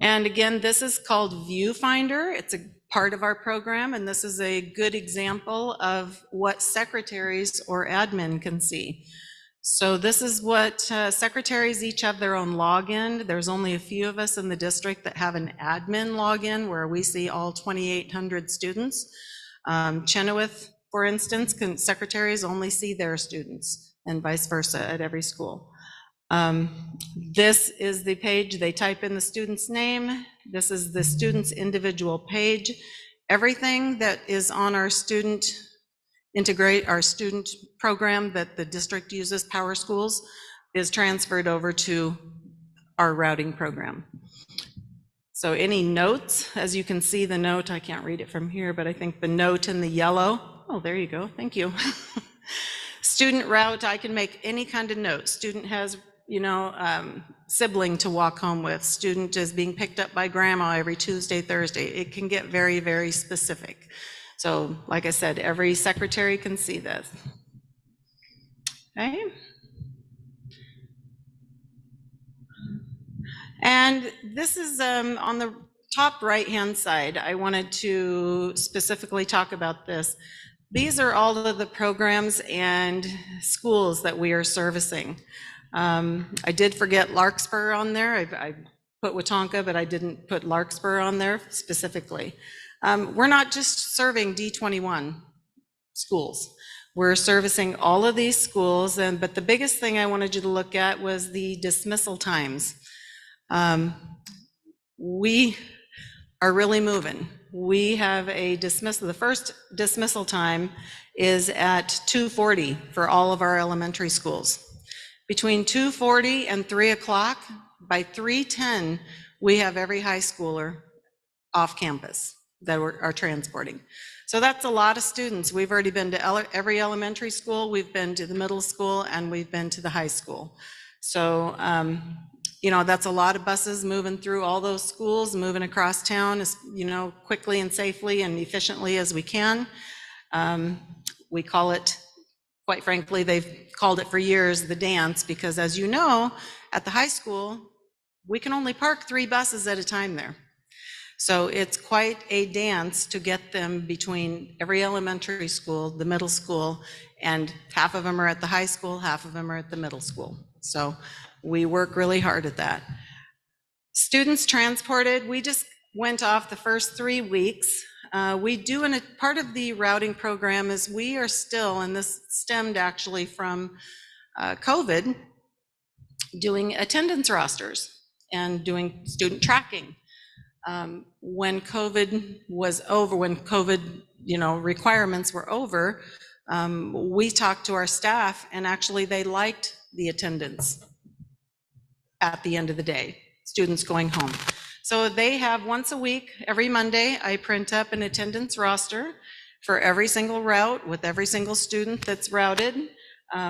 And again, this is called Viewfinder. It's a part of our program, and this is a good example of what secretaries or admin can see. So this is what secretaries each have their own login. There's only a few of us in the district that have an admin login where we see all 2,800 students. Chenoweth, for instance, secretaries only see their students, and vice versa at every school. This is the page, they type in the student's name. This is the student's individual page. Everything that is on our student program that the district uses, Power Schools, is transferred over to our routing program. So any notes, as you can see the note, I can't read it from here, but I think the note in the yellow, oh, there you go, thank you. Student route, I can make any kind of note. Student has, you know, sibling to walk home with. Student is being picked up by grandma every Tuesday, Thursday. It can get very, very specific. So like I said, every secretary can see this. Okay. And this is on the top right-hand side. I wanted to specifically talk about this. These are all of the programs and schools that we are servicing. I did forget Larkspur on there. I put Watonka, but I didn't put Larkspur on there specifically. We're not just serving D21 schools. We're servicing all of these schools, but the biggest thing I wanted you to look at was the dismissal times. We are really moving. We have a dismissal. The first dismissal time is at 2:40 for all of our elementary schools. Between 2:40 and 3 o'clock, by 3:10, we have every high schooler off campus that are transporting. So that's a lot of students. We've already been to every elementary school, we've been to the middle school, and we've been to the high school. So, you know, that's a lot of buses moving through all those schools, moving across town, as, you know, quickly and safely and efficiently as we can. We call it, quite frankly, they've called it for years the dance, because as you know, at the high school, we can only park 3 buses at a time there. So it's quite a dance to get them between every elementary school, the middle school, and half of them are at the high school, half of them are at the middle school. So we work really hard at that. Students transported, went off the first 3 weeks. We do, and part of the routing program is we are still, and this stemmed actually from COVID, doing attendance rosters and doing student tracking. When COVID was over, when COVID, requirements were over, we talked to our staff, and actually they liked the attendance at the end of the day, students going home. So they have once a week, every Monday, I print up an attendance roster for every single route with every single student that's routed.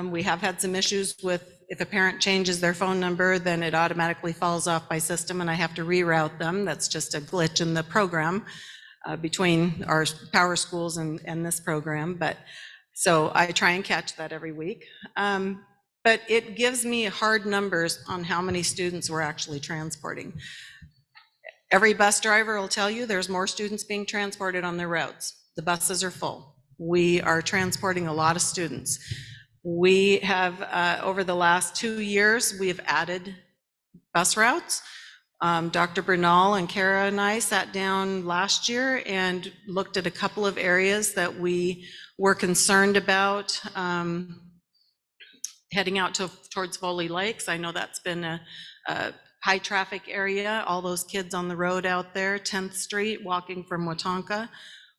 We have had some issues with, if a parent changes their phone number, then it automatically falls off by system and I have to reroute them. That's just a glitch in the program between our power schools and this program. But so I try and catch that every week. But it gives me hard numbers on how many students we're actually transporting. Every bus driver will tell you there's more students being transported on their routes. The buses are full. We are transporting a lot of students. We have, over the last 2 years, we have added bus routes. Dr. Bernal and Kara and I sat down last year and looked at a couple of areas that we were concerned about heading out towards Foley Lakes. I know that's been a high traffic area, all those kids on the road out there, 10th Street, walking from Watonka.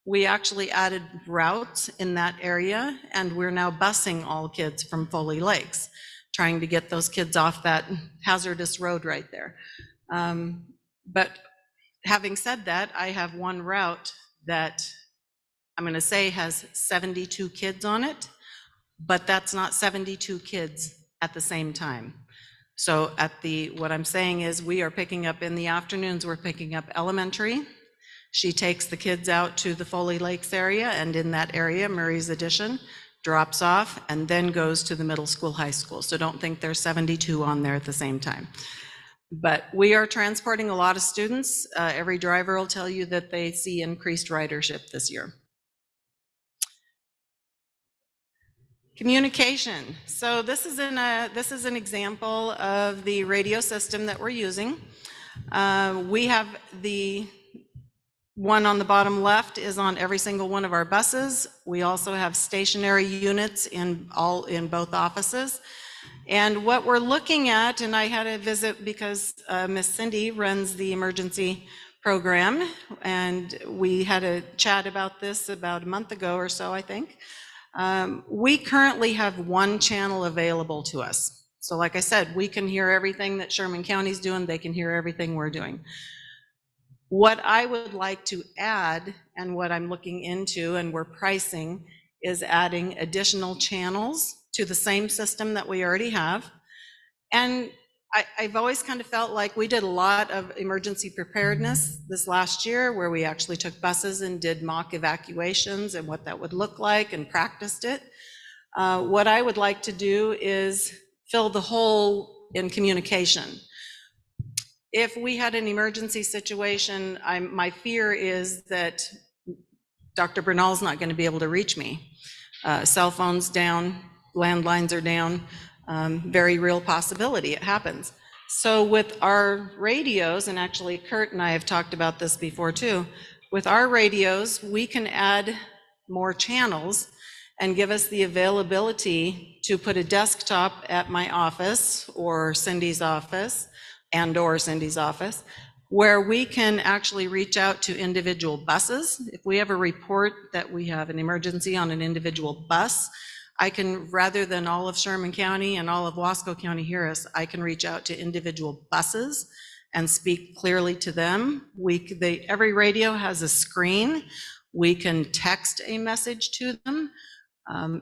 We actually added routes in that area, and we're now busing all kids from Foley Lakes, trying to get those kids off that hazardous road right there. But having said that, I have one route that I'm going to say has 72 kids on it, but that's not 72 kids at the same time. So what I'm saying is we are picking up in the afternoons, we're picking up elementary. She takes the kids out to the Foley Lakes area, and in that area, Murray's Addition, drops off and then goes to the middle school, high school. So don't think there's 72 on there at the same time. But we are transporting a lot of students. Every driver will tell you that they see increased ridership this year. Communication. So this is an example of the radio system that we're using. We have the one on the bottom left is on every single one of our buses. We also have stationary units in both offices. And what we're looking at, and I had a visit because Miss Cindy runs the emergency program, and we had a chat about this about a month ago or so, I think. We currently have one channel available to us. So like I said, we can hear everything that Sherman County's doing, they can hear everything we're doing. What I would like to add, and what I'm looking into and we're pricing, is adding additional channels to the same system that we already have. And I've always kind of felt like we did a lot of emergency preparedness this last year, where we actually took buses and did mock evacuations and what that would look like and practiced it. What I would like to do is fill the hole in communication. If we had an emergency situation, my fear is that Dr. Bernal's not going to be able to reach me. Cell phones down, landlines are down, very real possibility, it happens. So with our radios, and actually Kurt and I have talked about this before too, with our radios, we can add more channels and give us the availability to put a desktop at my office or Cindy's office, or Cindy's office, where we can actually reach out to individual buses. If we have a report that we have an emergency on an individual bus, I can, rather than all of Sherman County and all of Wasco County hear us, I can reach out to individual buses and speak clearly to them. Every radio has a screen. We can text a message to them.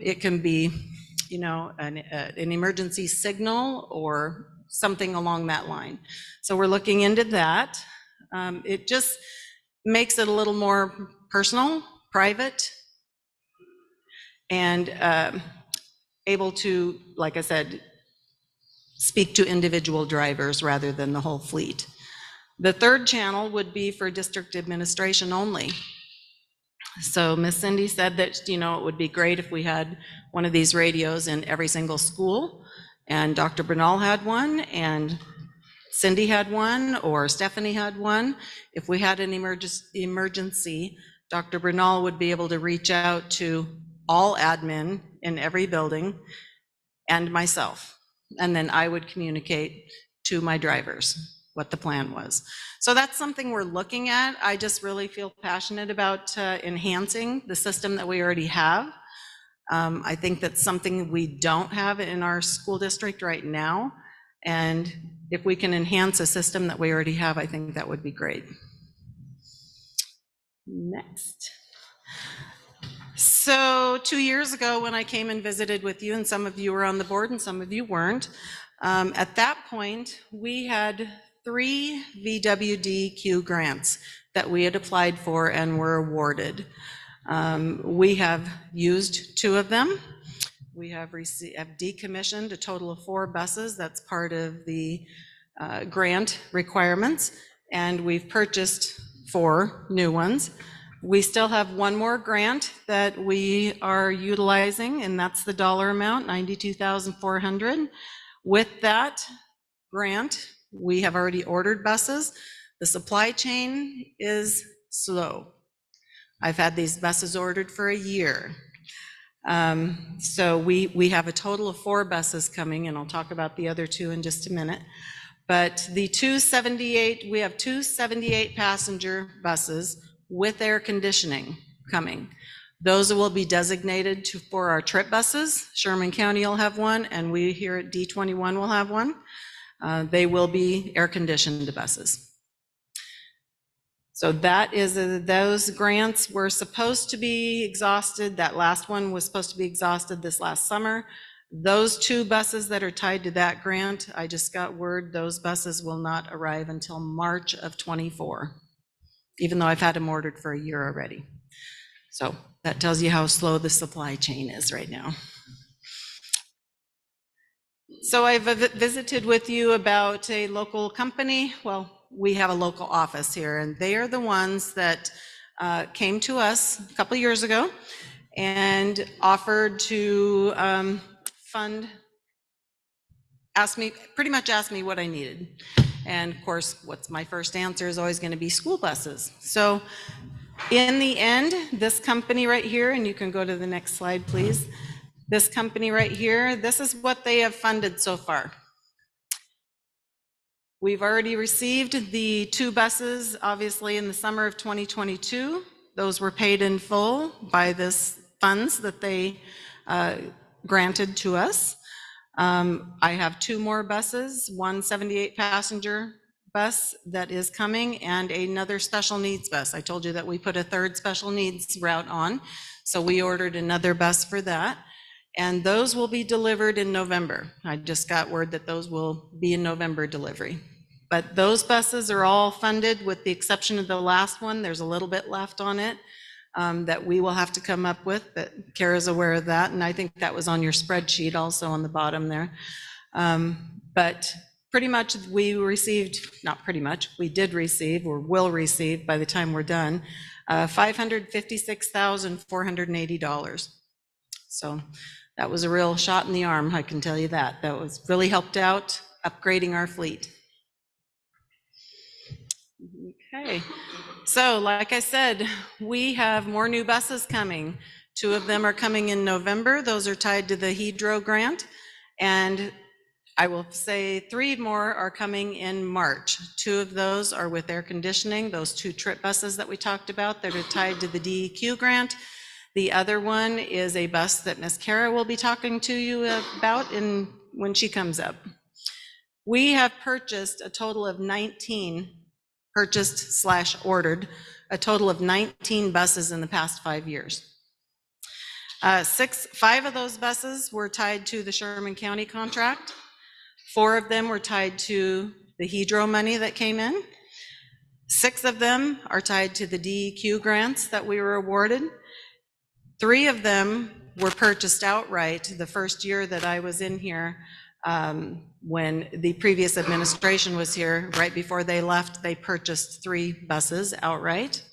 It can be, an emergency signal or something along that line. So we're looking into that. It just makes it a little more personal, private, and able to, like I said, speak to individual drivers rather than the whole fleet. The third channel would be for district administration only. So Miss Cindy said that, it would be great if we had one of these radios in every single school, and Dr. Bernal had one, and Cindy had one or Stephanie had one. If we had an emergency, Dr. Bernal would be able to reach out to all admin in every building and myself. And then I would communicate to my drivers what the plan was. So that's something we're looking at. I just really feel passionate about enhancing the system that we already have. I think that's something we don't have in our school district right now. And if we can enhance a system that we already have, I think that would be great. Next. So 2 years ago when I came and visited with you, and some of you were on the board and some of you weren't, at that point, we had 3 VWDQ grants that we had applied for and were awarded. We have used 2 of them. We have decommissioned a total of 4 buses. That's part of the grant requirements. And we've purchased 4 new ones. We still have 1 more grant that we are utilizing, and that's the dollar amount, $92,400. With that grant, we have already ordered buses. The supply chain is slow. I've had these buses ordered for a year. So we have a total of 4 buses coming, and I'll talk about the other 2 in just a minute. But the 278, we have 2 78 passenger buses with air conditioning coming. Those will be designated for our trip buses. Sherman County will have one, and we here at D21 will have one. They will be air conditioned buses. So that is, those grants were supposed to be exhausted. That last one was supposed to be exhausted this last summer. Those 2 buses that are tied to that grant, I just got word those buses will not arrive until March of 24, even though I've had them ordered for a year already. So that tells you how slow the supply chain is right now. So I've visited with you about a local company. Well, we have a local office here, and they are the ones that came to us a couple years ago and offered to pretty much asked me what I needed. And of course, what's my first answer is always going to be school buses. So in the end, this company right here, and you can go to the next slide, please. This company right here, this is what they have funded so far. We've already received the 2 buses, obviously, in the summer of 2022. Those were paid in full by this funds that they granted to us. I have 2 more buses, 1 78 passenger bus that is coming and another special needs bus. I told you that we put a 3rd special needs route on, so we ordered another bus for that. And those will be delivered in November. I just got word that those will be in November delivery. But those buses are all funded with the exception of the last one. There's a little bit left on it that we will have to come up with, but Kara's aware of that. And I think that was on your spreadsheet also on the bottom there. But pretty much we received, not pretty much, we did receive or will receive by the time we're done, $556,480. So that was a real shot in the arm, I can tell you that. That was really helped out upgrading our fleet. Okay, so like I said, we have more new buses coming. 2 of them are coming in November. Those are tied to the Hedro grant. And I will say 3 more are coming in March. 2 of those are with air conditioning, those 2 trip buses that we talked about that are tied to the DEQ grant. The other one is a bus that Miss Kara will be talking to you about when she comes up. We have purchased a total of 19, ordered a total of 19 buses in the past 5 years. 5 of those buses were tied to the Sherman County contract. 4 of them were tied to the Hedro money that came in. 6 of them are tied to the DEQ grants that we were awarded. 3 of them were purchased outright the first year that I was in here. When the previous administration was here, right before they left, they purchased 3 buses outright.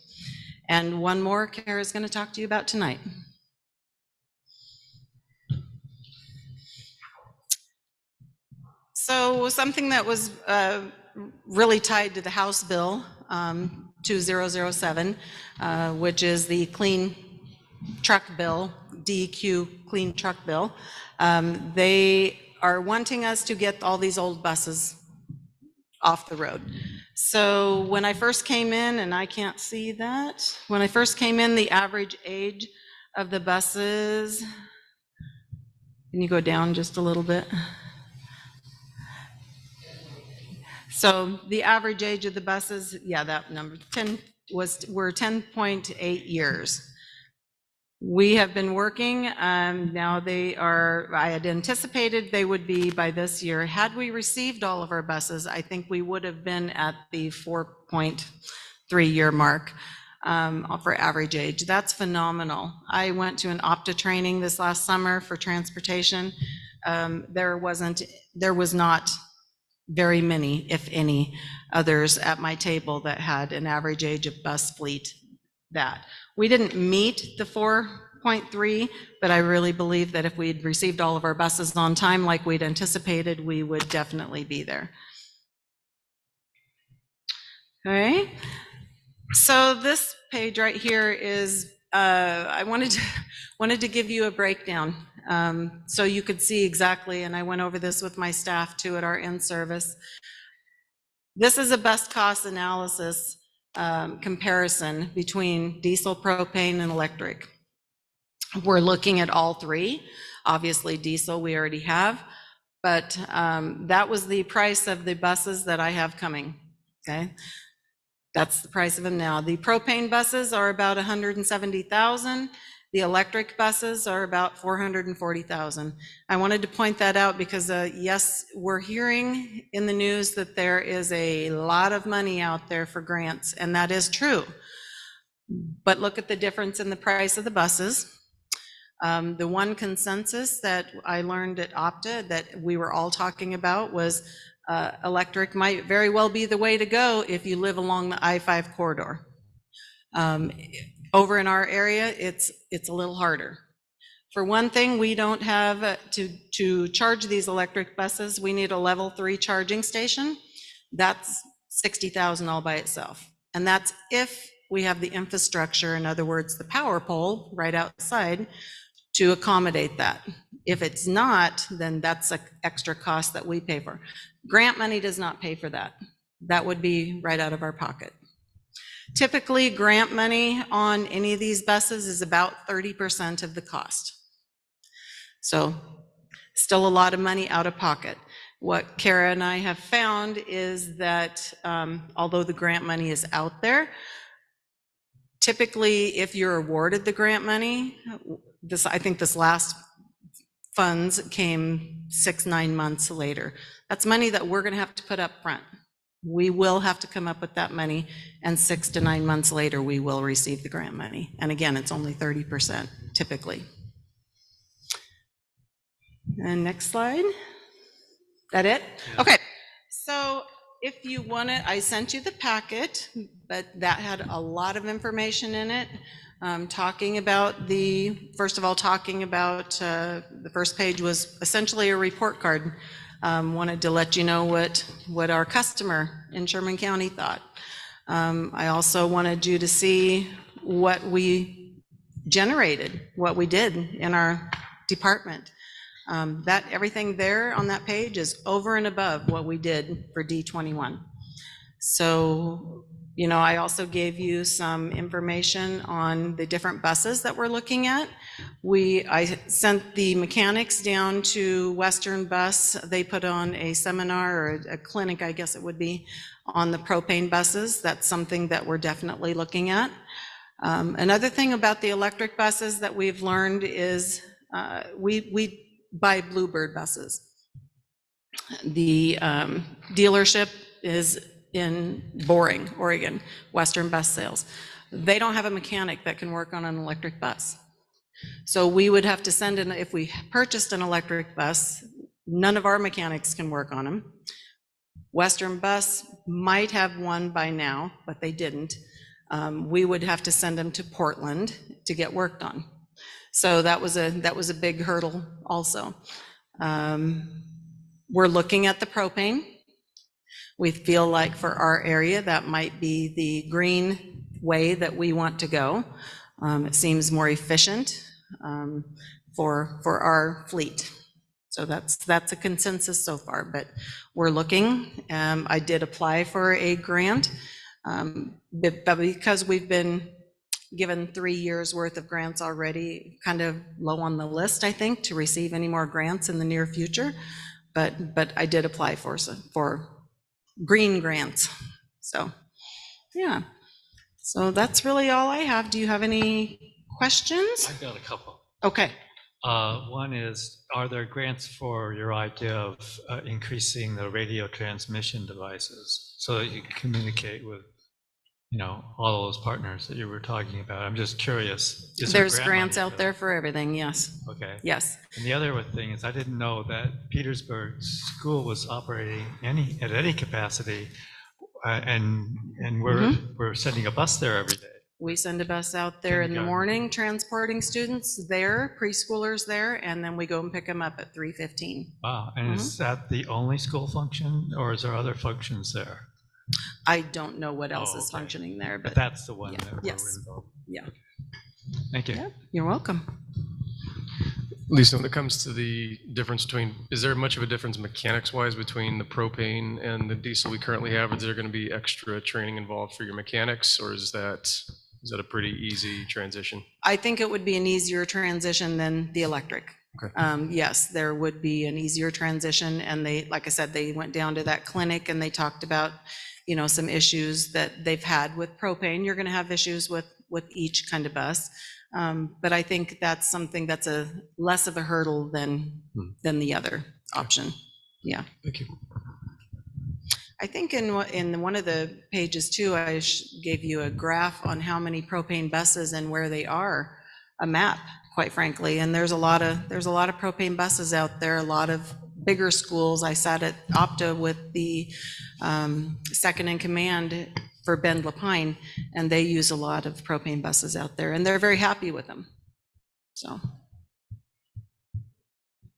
And 1 more Kara's going to talk to you about tonight. So something that was really tied to the House Bill 2007, which is the clean truck bill, DEQ clean truck bill. They are wanting us to get all these old buses off the road. So when I first came in, and I can't see that, when I first came in, the average age of the buses, can you go down just a little bit? So the average age of the buses, yeah, that number 10 were 10.8 years. We have been working, now they are, I had anticipated they would be by this year. Had we received all of our buses, I think we would have been at the 4.3-year mark for average age. That's phenomenal. I went to an Opta training this last summer for transportation. There was not very many, if any, others at my table that had an average age of bus fleet that. We didn't meet the 4.3, but I really believe that if we'd received all of our buses on time like we'd anticipated, we would definitely be there. All right. So this page right here is, I wanted to give you a breakdown so you could see exactly, and I went over this with my staff too at our in-service. This is a best cost analysis comparison between diesel, propane, and electric. We're looking at all three. Obviously diesel we already have, but that was the price of the buses that I have coming, okay? That's the price of them now. The propane buses are about $170,000. The electric buses are about $440,000. I wanted to point that out because yes, we're hearing in the news that there is a lot of money out there for grants, and that is true. But look at the difference in the price of the buses. The one consensus that I learned at Opta that we were all talking about was electric might very well be the way to go if you live along the I-5 corridor. Over in our area, it's a little harder. For one thing, we don't have to charge these electric buses. We need a level 3 charging station. That's $60,000 all by itself. And that's if we have the infrastructure, in other words, the power pole right outside to accommodate that. If it's not, then that's an extra cost that we pay for. Grant money does not pay for that. That would be right out of our pocket. Typically, grant money on any of these buses is about 30% of the cost. So still a lot of money out of pocket. What Kara and I have found is that although the grant money is out there, typically if you're awarded the grant money, I think this last funds came 6-9 months later. That's money that we're going to have to put up front. We will have to come up with that money, and 6 to 9 months later, we will receive the grant money. And again, it's only 30% typically. And next slide. That it? Okay. So if you want it, I sent you the packet, but that had a lot of information in it. Talking about first of all, the first page was essentially a report card. Wanted to let you know what our customer in Sherman County thought. I also wanted you to see what we generated, what we did in our department. That everything there on that page is over and above what we did for D21. So, you know, I also gave you some information on the different buses that we're looking at. I sent the mechanics down to Western Bus. They put on a seminar or a clinic, I guess it would be, on the propane buses. That's something that we're definitely looking at. Another thing about the electric buses that we've learned is we buy Bluebird buses. The dealership is in Boring, Oregon, Western Bus Sales. They don't have a mechanic that can work on an electric bus. So we would have to send in, if we purchased an electric bus, none of our mechanics can work on them. Western Bus might have one by now, but they didn't. We would have to send them to Portland to get worked on. So that was a big hurdle also. We're looking at the propane. We feel like for our area, that might be the green way that we want to go. It seems more efficient for our fleet. So that's a consensus so far, but we're looking. I did apply for a grant, but because we've been given 3 years worth of grants already, kind of low on the list, I think, to receive any more grants in the near future. But I did apply for green grants. So yeah, so that's really all I have. Do you have any questions? I've got a couple. Okay. One is, are there grants for your idea of increasing the radio transmission devices so that you can communicate with, all those partners that you were talking about? I'm just curious. There's grants out there for everything, yes. Okay. Yes. And the other thing is, I didn't know that Petersburg School was operating at any capacity, and we're sending a bus there every day. We send a bus out there in the morning, transporting students there, preschoolers there, and then we go and pick them up at 3:15. Wow, and is that the only school function, or is there other functions there? I don't know what else is functioning there, but that's the one yeah. that Yes. we're involved. Yeah. Thank you. Yeah, you're welcome. Lisa, when it comes to the difference between, is there much of a difference mechanics-wise between the propane and the diesel we currently have? Is there going to be extra training involved for your mechanics, or is that a pretty easy transition? I think it would be an easier transition than the electric. Okay. Yes, there would be an easier transition, and they, like I said, they went down to that clinic and they talked about, some issues that they've had with propane. You're going to have issues with each kind of bus, but I think that's something that's a less of a hurdle than the other option. Yeah. Thank you. I think in one of the pages too, I gave you a graph on how many propane buses and where they are, a map, quite frankly. And there's a lot of propane buses out there, a lot of bigger schools. I sat at Opta with the second in command for Bend Lapine, and they use a lot of propane buses out there, and they're very happy with them. So,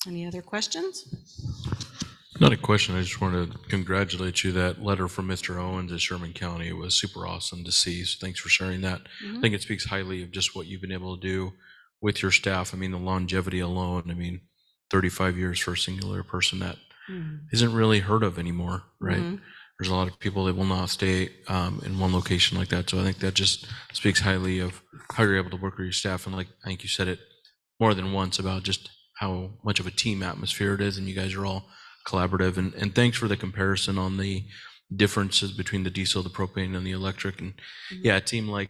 any other questions? Not a question. I just want to congratulate you. That letter from Mr. Owens at Sherman County was super awesome to see. So thanks for sharing that. I think it speaks highly of just what you've been able to do with your staff. I mean, the longevity alone, 35 years for a singular person that isn't really heard of anymore, right? There's a lot of people that will not stay in one location like that. So I think that just speaks highly of how you're able to work with your staff. And like, I think you said it more than once about just how much of a team atmosphere it is, and you guys are all collaborative. And thanks for the comparison on the differences between the diesel, the propane, and the electric. And yeah, it seemed like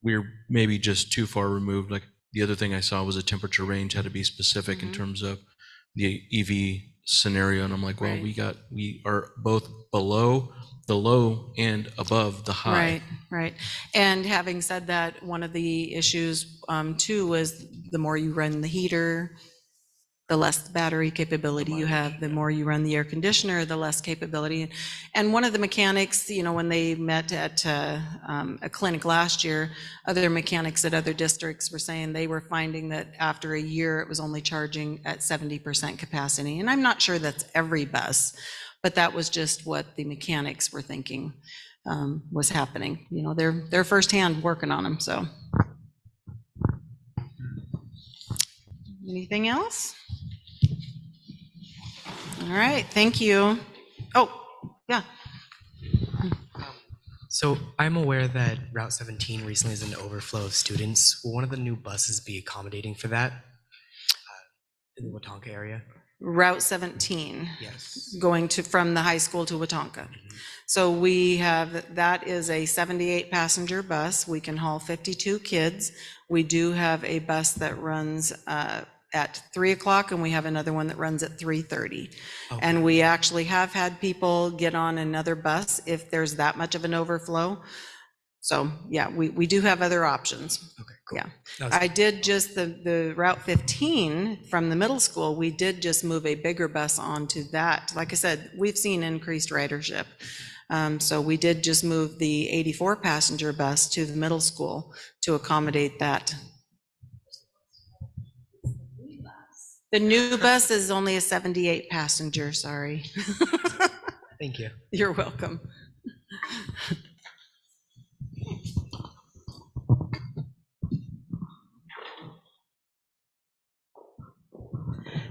we're maybe just too far removed. Like the other thing I saw was a temperature range had to be specific in terms of the EV scenario. And I'm like, well, we are both below the low and above the high. Right. And having said that, one of the issues too was the more you run the heater, the less battery capability you have. The more you run the air conditioner, the less capability. And one of the mechanics, when they met at a clinic last year, other mechanics at other districts were saying they were finding that after a year, it was only charging at 70% capacity. And I'm not sure that's every bus, but that was just what the mechanics were thinking was happening. They're firsthand working on them, so. Anything else? All right, thank you. Oh, yeah. So I'm aware that Route 17 recently has an overflow of students. Will one of the new buses be accommodating for that in the Wetumpka area? Route 17. Yes. Going from the high school to Wetumpka. So that is a 78 passenger bus. We can haul 52 kids. We do have a bus that runs at 3 o'clock, and we have another one that runs at 3:30. Okay. And we actually have had people get on another bus if there's that much of an overflow. So yeah, we do have other options. Okay, cool. Yeah. I did just the Route 15 from the middle school, we did just move a bigger bus onto that. Like I said, we've seen increased ridership. So we did just move the 84 passenger bus to the middle school to accommodate that. The new bus is only a 78 passenger, sorry. Thank you. You're welcome.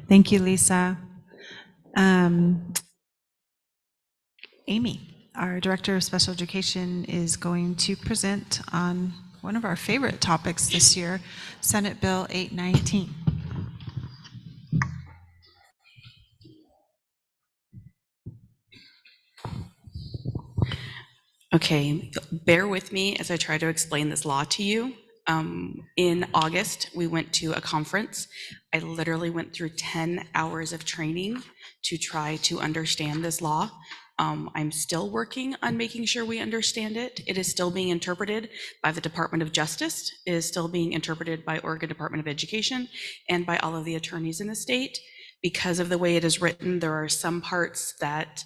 Thank you, Lisa. Amy, our Director of Special Education, is going to present on one of our favorite topics this year, Senate Bill 819. Okay, bear with me as I try to explain this law to you. In August, we went to a conference. I literally went through 10 hours of training to try to understand this law. I'm still working on making sure we understand it. It is still being interpreted by the Department of Justice. It is still being interpreted by Oregon Department of Education and by all of the attorneys in the state. Because of the way it is written, there are some parts that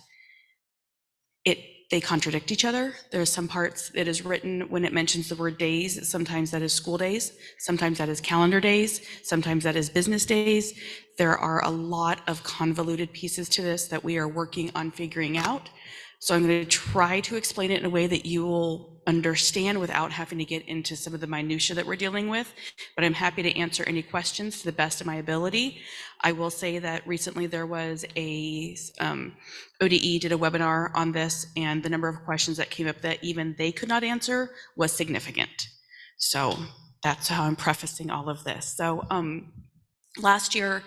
they contradict each other. There are some parts it is written when it mentions the word days, sometimes that is school days, sometimes that is calendar days, sometimes that is business days. There are a lot of convoluted pieces to this that we are working on figuring out. So I'm going to try to explain it in a way that you will understand without having to get into some of the minutia that we're dealing with, but I'm happy to answer any questions to the best of my ability. I will say that recently there was a ODE did a webinar on this, and the number of questions that came up that even they could not answer was significant. So that's how I'm prefacing all of this. So last year,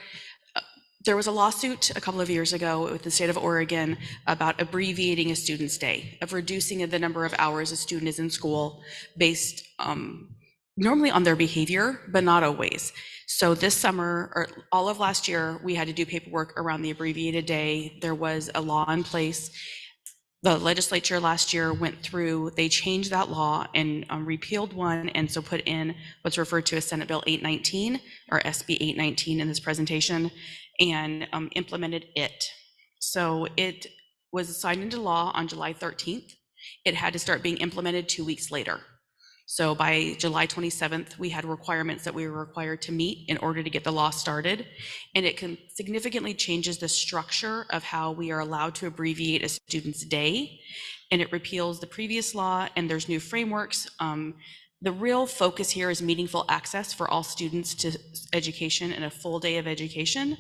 there was a lawsuit a couple of years ago with the state of Oregon about abbreviating a student's day, of reducing the number of hours a student is in school based normally on their behavior, but not always. So this summer, or all of last year, we had to do paperwork around the abbreviated day. There was a law in place. The legislature last year went through, they changed that law and repealed one, and so put in what's referred to as Senate Bill 819, or SB 819 in this presentation, and implemented it. So it was signed into law on July 13th. It had to start being implemented 2 weeks later. So by July 27th, we had requirements that we were required to meet in order to get the law started. And it significantly changes the structure of how we are allowed to abbreviate a student's day. And it repeals the previous law, and there's new frameworks. The real focus here is meaningful access for all students to education and a full day of education.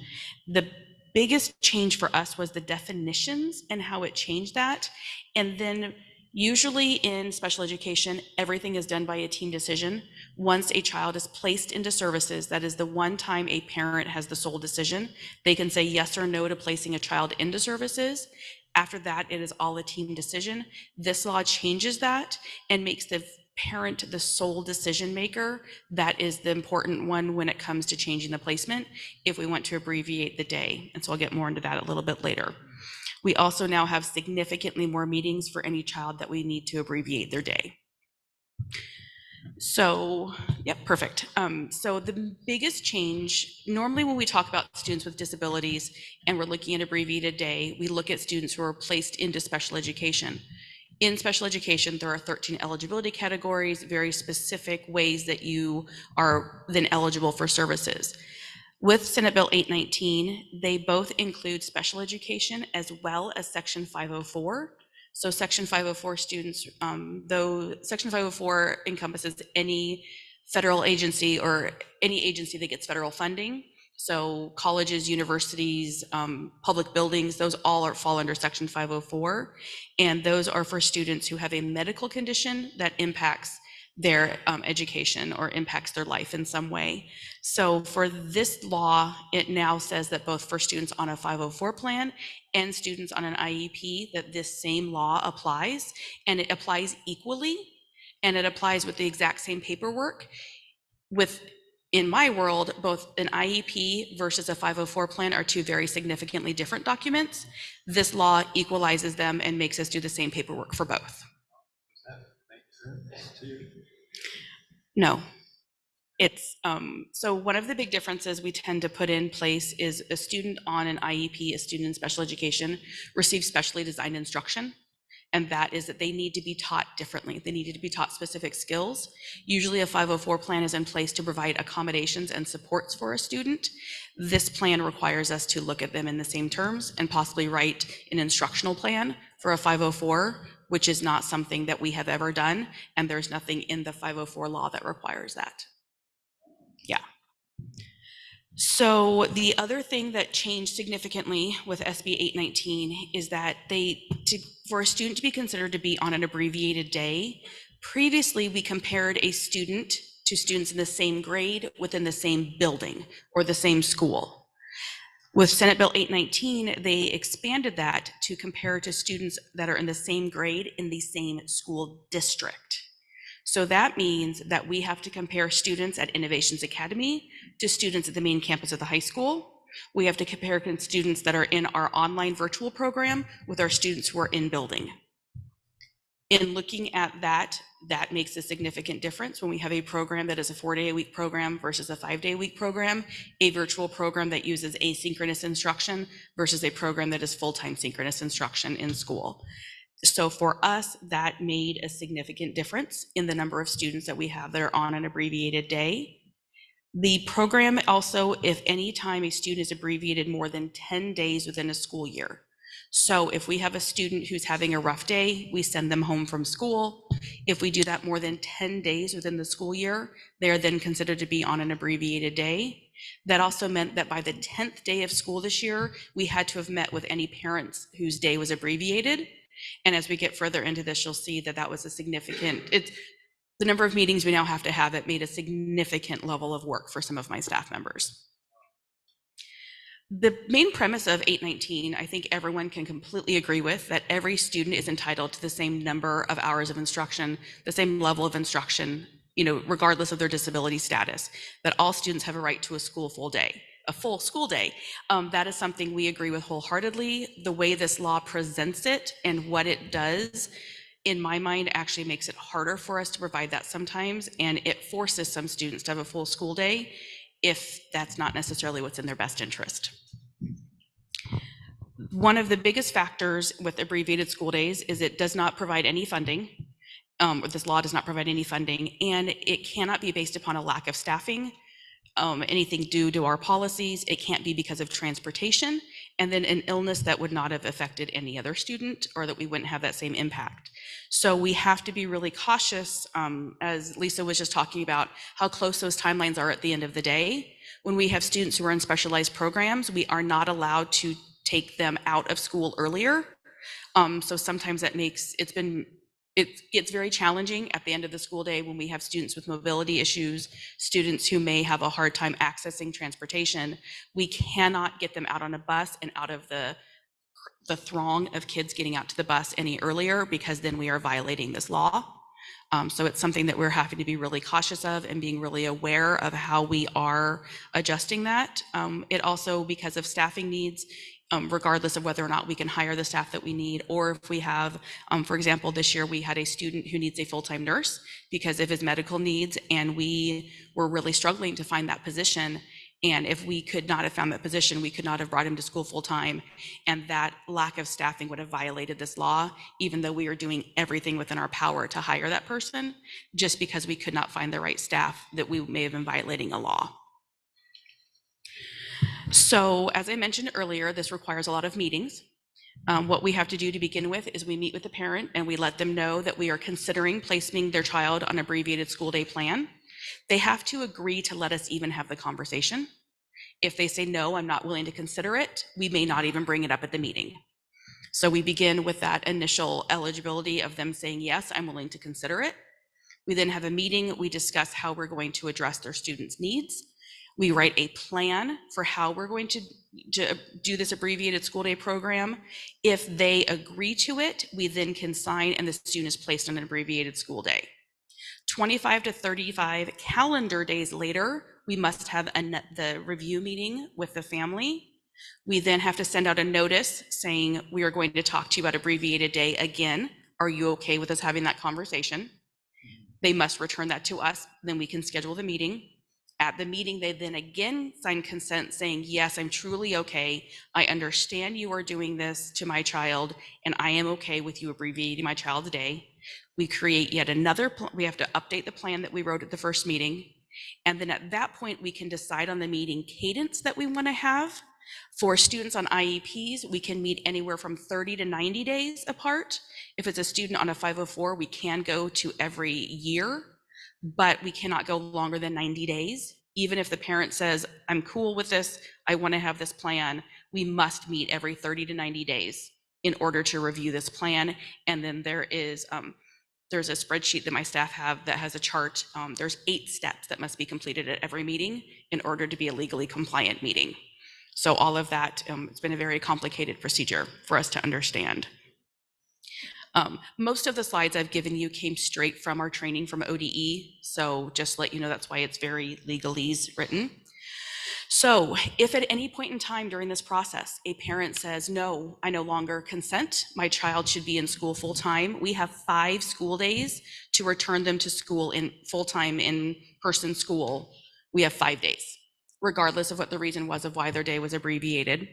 The biggest change for us was the definitions and how it changed that. And then usually in special education, everything is done by a team decision. Once a child is placed into services, that is the one time a parent has the sole decision. They can say yes or no to placing a child into services. After that, it is all a team decision. This law changes that and makes the parent the sole decision maker. That is the important one when it comes to changing the placement if we want to abbreviate the day. And so I'll get more into that a little bit later. We also now have significantly more meetings for any child that we need to abbreviate their day. So, yep, perfect. So the biggest change, normally when we talk about students with disabilities and we're looking at abbreviated day, we look at students who are placed into special education. In special education, there are 13 eligibility categories, very specific ways that you are then eligible for services. With Senate Bill 819, they both include special education as well as Section 504. So Section 504 students, though Section 504 encompasses any federal agency or any agency that gets federal funding. So colleges, universities, public buildings, those all fall under Section 504. And those are for students who have a medical condition that impacts their education or impacts their life in some way. So for this law, it now says that both for students on a 504 plan and students on an IEP, that this same law applies, and it applies equally, and it applies with the exact same paperwork. In my world, both an IEP versus a 504 plan are two very significantly different documents. This law equalizes them and makes us do the same paperwork for both. No. It's so one of the big differences we tend to put in place is a student on an IEP, a student in special education, receives specially designed instruction. and that is that they need to be taught differently. They needed to be taught specific skills. Usually a 504 plan is in place to provide accommodations and supports for a student. This plan requires us to look at them in the same terms and possibly write an instructional plan for a 504, which is not something that we have ever done, and there's nothing in the 504 law that requires that. Yeah. So the other thing that changed significantly with SB 819 is that for a student to be considered to be on an abbreviated day, previously we compared a student to students in the same grade within the same building or the same school. With Senate Bill 819, they expanded that to compare to students that are in the same grade in the same school district. So that means that we have to compare students at Innovations Academy to students at the main campus of the high school. We have to compare students that are in our online virtual program with our students who are in building. In looking at that, that makes a significant difference when we have a program that is a 4-day-a-week program versus a 5-day-a-week program, a virtual program that uses asynchronous instruction versus a program that is full-time synchronous instruction in school. So for us, that made a significant difference in the number of students that we have that are on an abbreviated day. The program also, if any time a student is abbreviated more than 10 days within a school year. So if we have a student who's having a rough day, we send them home from school. If we do that more than 10 days within the school year, they are then considered to be on an abbreviated day. That also meant that by the 10th day of school this year, we had to have met with any parents whose day was abbreviated. And as we get further into this, you'll see that that was a significant, the number of meetings we now have to have, it made a significant level of work for some of my staff members. The main premise of 819, I think everyone can completely agree with, that every student is entitled to the same number of hours of instruction, the same level of instruction, regardless of their disability status, that all students have a right to a full school day. That is something we agree with wholeheartedly. The way this law presents it and what it does, in my mind, actually makes it harder for us to provide that sometimes, and it forces some students to have a full school day if that's not necessarily what's in their best interest. One of the biggest factors with abbreviated school days is it does not provide any funding. This law does not provide any funding, and it cannot be based upon a lack of staffing. Anything due to our policies, it can't be because of transportation, and then an illness that would not have affected any other student or that we wouldn't have that same impact. So we have to be really cautious, as Lisa was just talking about, how close those timelines are at the end of the day. When we have students who are in specialized programs, we are not allowed to take them out of school earlier. So sometimes that makes, it gets very challenging at the end of the school day when we have students with mobility issues, students who may have a hard time accessing transportation. We cannot get them out on a bus and out of the throng of kids getting out to the bus any earlier, because then we are violating this law. So it's something that we're having to be really cautious of and being really aware of how we are adjusting that. It also, because of staffing needs, regardless of whether or not we can hire the staff that we need, or if we have, for example, this year we had a student who needs a full-time nurse because of his medical needs, and we were really struggling to find that position. And if we could not have found that position, we could not have brought him to school full-time, and that lack of staffing would have violated this law, even though we are doing everything within our power to hire that person. Just because we could not find the right staff, that we may have been violating a law. So as I mentioned earlier, this requires a lot of meetings. What we have to do to begin with is we meet with the parent and we let them know that we are considering placing their child on an abbreviated school day plan. They have to agree to let us even have the conversation. If they say, no, I'm not willing to consider it, we may not even bring it up at the meeting. So we begin with that initial eligibility of them saying, yes, I'm willing to consider it. We then have a meeting, we discuss how we're going to address their students' needs. We write a plan for how we're going to do this abbreviated school day program. If they agree to it, we then can sign and the student is placed on an abbreviated school day. 25 to 35 calendar days later, we must have the review meeting with the family. We then have to send out a notice saying, we are going to talk to you about abbreviated day again. Are you okay with us having that conversation? They must return that to us, then we can schedule the meeting. At the meeting, they then again sign consent saying, yes, I'm truly okay. I understand you are doing this to my child, and I am okay with you abbreviating my child's day. We create yet another, we have to update the plan that we wrote at the first meeting. And then at that point, we can decide on the meeting cadence that we want to have. For students on IEPs, we can meet anywhere from 30 to 90 days apart. If it's a student on a 504, we can go to every year, but we cannot go longer than 90 days. Even if the parent says, I'm cool with this, I want to have this plan, we must meet every 30 to 90 days in order to review this plan. And then there's a spreadsheet that my staff have that has a chart. There's 8 steps that must be completed at every meeting in order to be a legally compliant meeting. So all of that, it's been a very complicated procedure for us to understand. Most of the slides I've given you came straight from our training from ODE. So just to let you know, that's why it's very legalese written. So if at any point in time during this process, a parent says, no, I no longer consent, my child should be in school full time, we have 5 school days to return them to school in full-time in-person school. We have 5 days, regardless of what the reason was of why their day was abbreviated.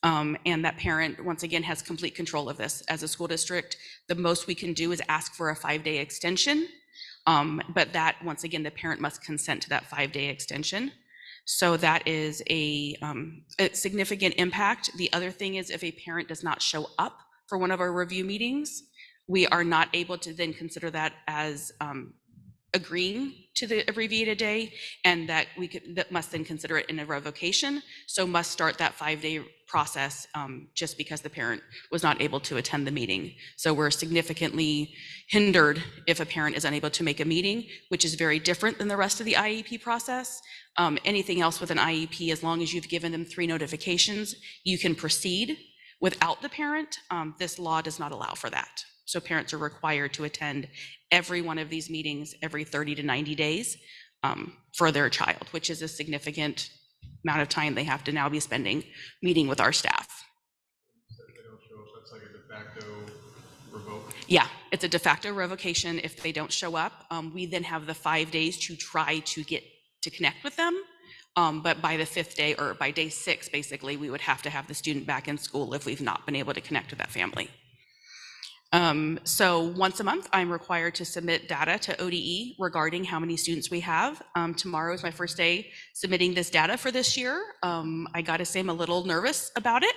And that parent, once again, has complete control of this. As a school district, the most we can do is ask for a 5-day extension. But that, once again, the parent must consent to that 5-day extension. So that is a significant impact. The other thing is, if a parent does not show up for one of our review meetings, we are not able to then consider that as agreeing to the abbreviated day, and that must then consider it in a revocation. So must start that 5-day process just because the parent was not able to attend the meeting. So we're significantly hindered if a parent is unable to make a meeting, which is very different than the rest of the IEP process. Anything else with an IEP, as long as you've given them 3 notifications, you can proceed. Without the parent, this law does not allow for that. So parents are required to attend every one of these meetings every 30 to 90 days for their child, which is a significant amount of time they have to now be spending meeting with our staff. That's like a de facto revoke? Yeah, it's a de facto revocation if they don't show up. We then have the 5 days to try to get to connect with them. But by the 5th day, or by day 6, basically, we would have to have the student back in school if we've not been able to connect with that family. So once a month, I'm required to submit data to ODE regarding how many students we have. Tomorrow is my first day submitting this data for this year. I gotta say I'm a little nervous about it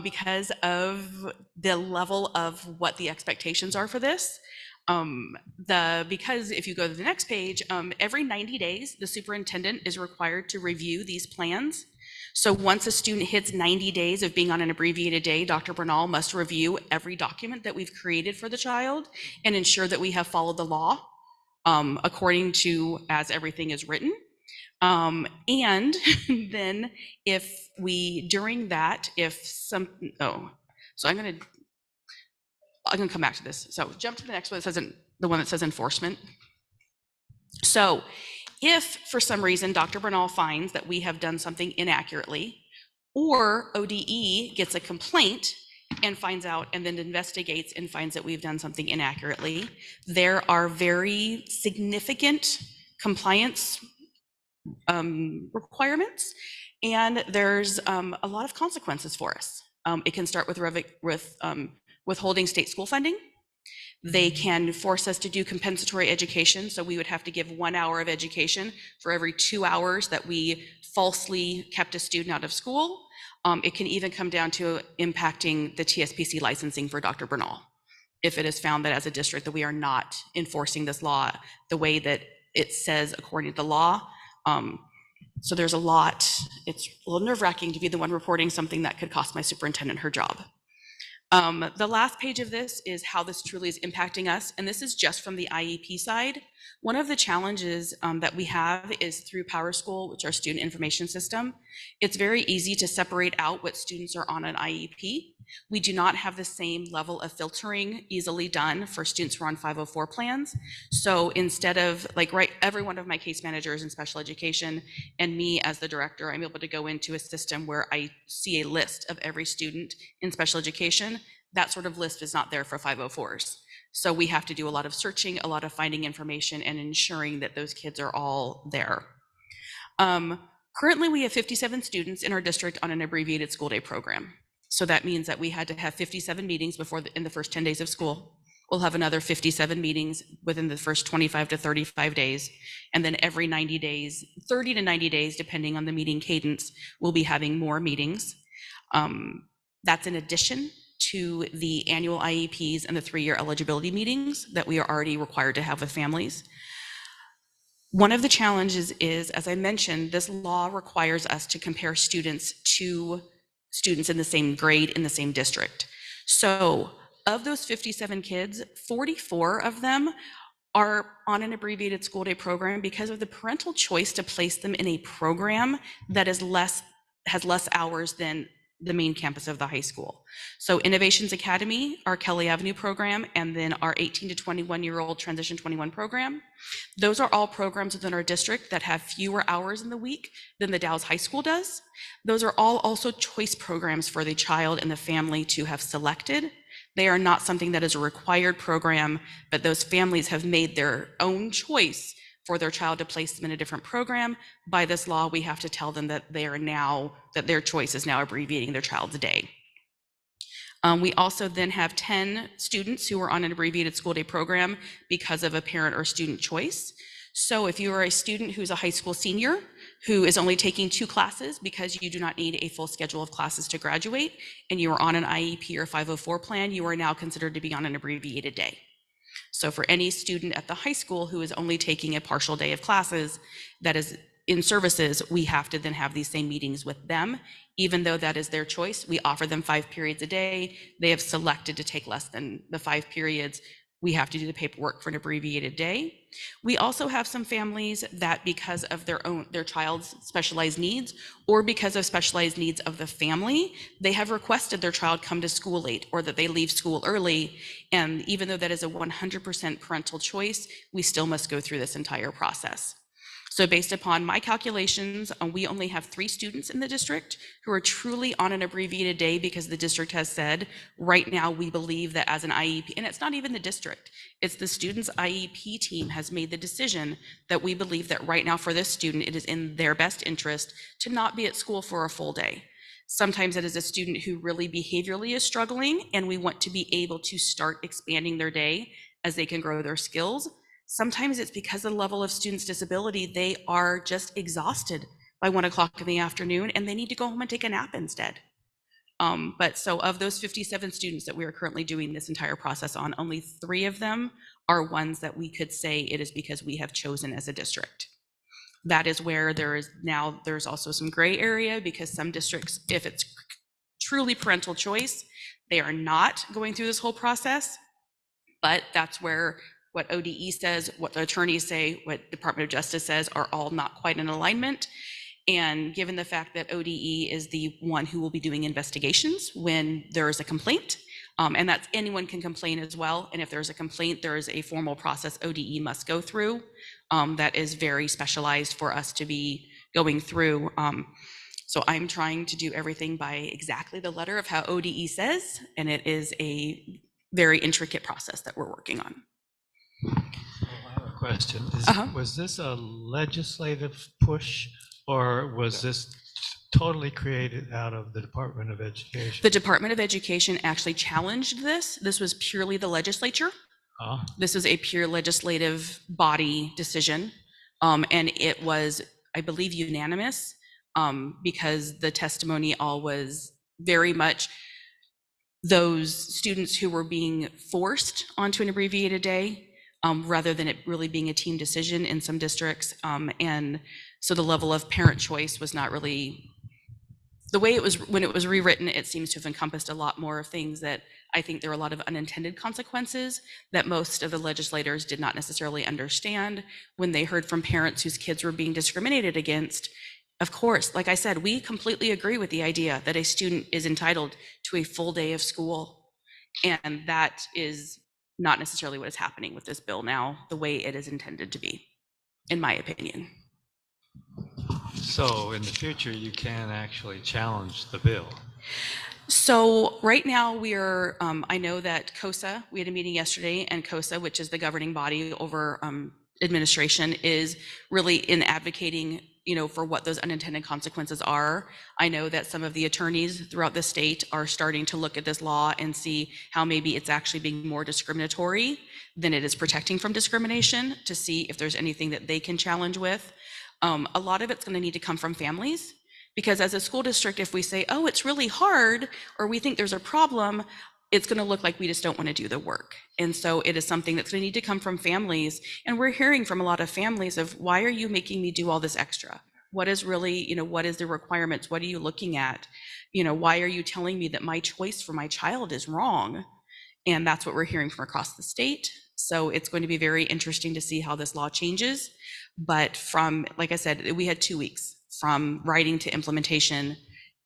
because of the level of what the expectations are for this. Because if you go to the next page, every 90 days, the superintendent is required to review these plans. So once a student hits 90 days of being on an abbreviated day, Dr. Bernal must review every document that we've created for the child and ensure that we have followed the law according to as everything is written. And then if we, during that, so I'm gonna come back to this. So jump to the next one that says, the one that says enforcement. So if for some reason Dr. Bernal finds that we have done something inaccurately, or ODE gets a complaint and finds out and then investigates and finds that we've done something inaccurately, there are very significant compliance requirements, and there's a lot of consequences for us. It can start with withholding state school funding. They can force us to do compensatory education. So we would have to give 1 hour of education for every 2 hours that we falsely kept a student out of school. It can even come down to impacting the TSPC licensing for Dr. Bernal, if it is found that as a district that we are not enforcing this law the way that it says according to the law. So there's a lot. It's a little nerve-wracking to be the one reporting something that could cost my superintendent her job. The last page of this is how this truly is impacting us, and this is just from the IEP side. One of the challenges that we have is through PowerSchool, which is our student information system. It's very easy to separate out what students are on an IEP. We do not have the same level of filtering easily done for students who are on 504 plans. So instead of every one of my case managers in special education and me as the director, I'm able to go into a system where I see a list of every student in special education. That sort of list is not there for 504s. So we have to do a lot of searching, a lot of finding information and ensuring that those kids are all there. Currently, we have 57 students in our district on an abbreviated school day program. So that means that we had to have 57 meetings in the first 10 days of school. We'll have another 57 meetings within the first 25 to 35 days. And then every 90 days, 30 to 90 days, depending on the meeting cadence, we'll be having more meetings. That's in addition to the annual IEPs and the 3-year eligibility meetings that we are already required to have with families. One of the challenges is, as I mentioned, this law requires us to compare students to students in the same grade in the same district. So of those 57 kids, 44 of them are on an abbreviated school day program because of the parental choice to place them in a program that has less hours than the main campus of the high school. So Innovations Academy, our Kelly Avenue program, and then our 18 to 21-year-old Transition 21 program. Those are all programs within our district that have fewer hours in the week than the Dalles High School does. Those are all also choice programs for the child and the family to have selected. They are not something that is a required program, but those families have made their own choice for their child to place them in a different program. By this law, we have to tell them that their choice is now abbreviating their child's day. We also then have 10 students who are on an abbreviated school day program because of a parent or student choice. So if you are a student who's a high school senior who is only taking 2 classes because you do not need a full schedule of classes to graduate, and you are on an IEP or 504 plan, you are now considered to be on an abbreviated day. So for any student at the high school who is only taking a partial day of classes that is in services, we have to then have these same meetings with them. Even though that is their choice, we offer them 5 periods a day. They have selected to take less than the 5 periods. We have to do the paperwork for an abbreviated day. We also have some families that, because of their child's specialized needs, or because of specialized needs of the family, they have requested their child come to school late or that they leave school early. And even though that is a 100% parental choice, we still must go through this entire process. So based upon my calculations, we only have 3 students in the district who are truly on an abbreviated day because the district has said, right now we believe that as an IEP, and it's not even the district, it's the student's IEP team has made the decision that we believe that right now for this student, it is in their best interest to not be at school for a full day. Sometimes it is a student who really behaviorally is struggling, and we want to be able to start expanding their day as they can grow their skills. Sometimes it's because of the level of students' disability, they are just exhausted by 1 o'clock in the afternoon and they need to go home and take a nap instead. But so of those 57 students that we are currently doing this entire process on, only 3 of them are ones that we could say it is because we have chosen as a district. That is where there's also some gray area, because some districts, if it's truly parental choice, they are not going through this whole process. But that's where what ODE says, what the attorneys say, what Department of Justice says are all not quite in alignment. And given the fact that ODE is the one who will be doing investigations when there is a complaint, and that's anyone can complain as well. And if there's a complaint, there is a formal process ODE must go through that is very specialized for us to be going through. So I'm trying to do everything by exactly the letter of how ODE says, and it is a very intricate process that we're working on. I have a question. Was this a legislative push, or was this totally created out of the Department of Education? The Department of Education actually challenged this. This was purely the legislature. This is a pure legislative body decision. And it was, I believe, unanimous because the testimony all was very much those students who were being forced onto an abbreviated day, rather than it really being a team decision in some districts. And so the level of parent choice was not really, the way it was, when it was rewritten, it seems to have encompassed a lot more of things that I think there are a lot of unintended consequences that most of the legislators did not necessarily understand when they heard from parents whose kids were being discriminated against. Of course, like I said, we completely agree with the idea that a student is entitled to a full day of school. And that is not necessarily what is happening with this bill now, the way it is intended to be, in my opinion. So in the future, you can actually challenge the bill. So right now we are, I know that COSA, we had a meeting yesterday, and COSA, which is the governing body over administration, is really in advocating for what those unintended consequences are. I know that some of the attorneys throughout the state are starting to look at this law and see how maybe it's actually being more discriminatory than it is protecting from discrimination, to see if there's anything that they can challenge with. A lot of it's going to need to come from families, because as a school district, if we say, oh, it's really hard, or we think there's a problem, it's going to look like we just don't want to do the work. And so it is something that's going to need to come from families. And we're hearing from a lot of families of, why are you making me do all this extra? What is really, what is the requirements? What are you looking at? Why are you telling me that my choice for my child is wrong? And that's what we're hearing from across the state. So it's going to be very interesting to see how this law changes. But from, like I said, we had 2 weeks from writing to implementation.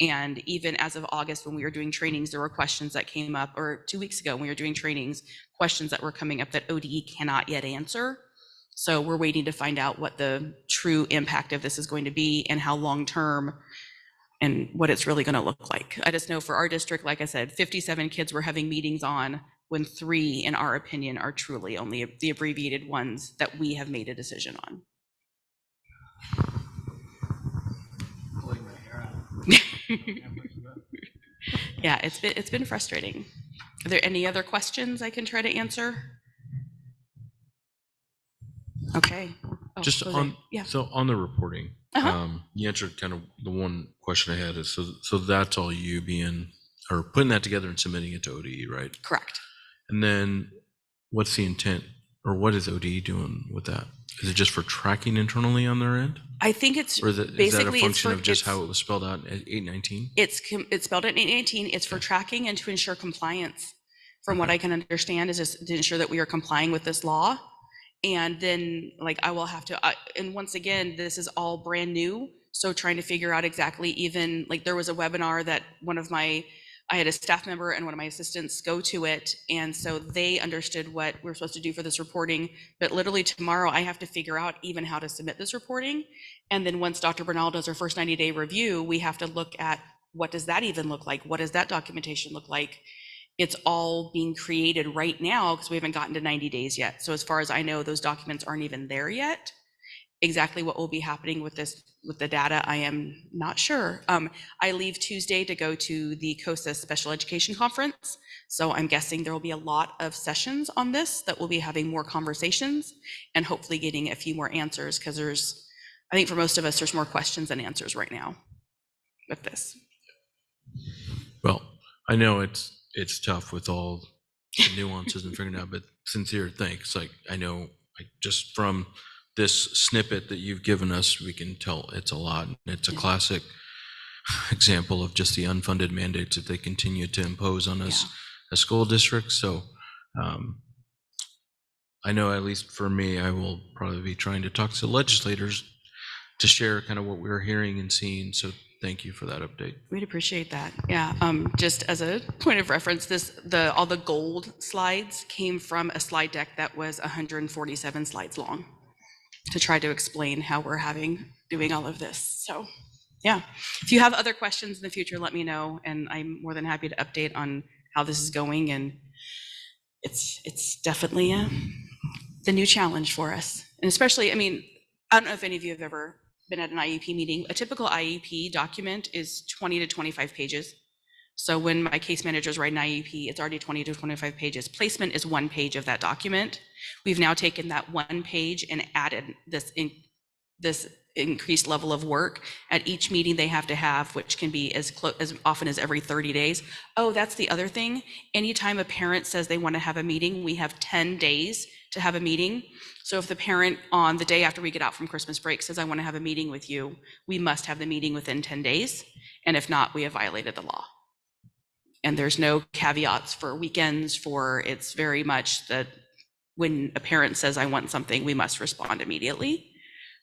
And even as of August, when we were doing trainings, there were questions that came up, or 2 weeks ago when we were doing trainings, questions that were coming up that ODE cannot yet answer. So we're waiting to find out what the true impact of this is going to be, and how long-term, and what it's really going to look like. I just know for our district, like I said, 57 kids we're having meetings on, when 3, in our opinion, are truly only the abbreviated ones that we have made a decision on. Yeah, it's been frustrating. Are there any other questions I can try to answer? Okay. Oh, Just Jose. on, Yeah. so on the reporting, you answered kind of the one question I had is, so that's all you being, or putting that together and submitting it to ODE, right? Correct. And then what's the intent, or what is ODE doing with that? Is it just for tracking internally on their end? I think it's Or is that a basically function of just how it was spelled out at 819? It's spelled out in 819. It's for tracking and to ensure compliance. From what I can understand, is just to ensure that we are complying with this law. And then, like, I will have to, and once again, this is all brand new. So trying to figure out exactly, even like there was a webinar that I had a staff member and one of my assistants go to it. And so they understood what we're supposed to do for this reporting. But literally tomorrow, I have to figure out even how to submit this reporting. And then once Dr. Bernal does her first 90-day review, we have to look at, what does that even look like? What does that documentation look like? It's all being created right now because we haven't gotten to 90 days yet. So as far as I know, those documents aren't even there yet. Exactly what will be happening with this, with the data, I am not sure. I leave Tuesday to go to the COSA Special Education Conference. So I'm guessing there will be a lot of sessions on this that will be having more conversations and hopefully getting a few more answers, because I think for most of us, there's more questions than answers right now with this. Well, I know it's tough with all the nuances and figuring out, but sincere thanks. Like, I know, like, just from this snippet that you've given us, we can tell it's a lot. It's a classic example of just the unfunded mandates that they continue to impose on us as school districts. So I know, at least for me, I will probably be trying to talk to legislators to share kind of what we're hearing and seeing. So thank you for that update. We'd appreciate that. Yeah. Just as a point of reference, all the gold slides came from a slide deck that was 147 slides long, to try to explain how we're doing all of this. So yeah, if you have other questions in the future, let me know. And I'm more than happy to update on how this is going. And it's definitely the new challenge for us. And especially, I mean, I don't know if any of you have ever been at an IEP meeting. A typical IEP document is 20 to 25 pages. So when my case managers write an IEP, it's already 20 to 25 pages. Placement is 1 page of that document. We've now taken that 1 page and added this increased level of work at each meeting they have to have, which can be as often as every 30 days. Oh, that's the other thing. Anytime a parent says they want to have a meeting, we have 10 days to have a meeting. So if the parent on the day after we get out from Christmas break says, I want to have a meeting with you, we must have the meeting within 10 days. And if not, we have violated the law. And there's no caveats for weekends, it's very much that when a parent says, I want something, we must respond immediately,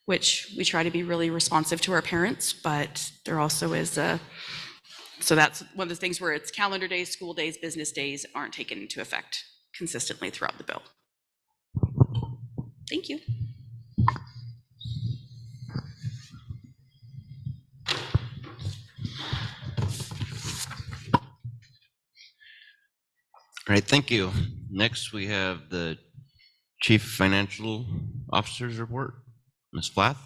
which we try to be really responsive to our parents, but there also is so that's one of the things where it's calendar days, school days, business days aren't taken into effect consistently throughout the bill. Thank you. All right, thank you. Next, we have the Chief Financial Officer's report. Ms. Flath?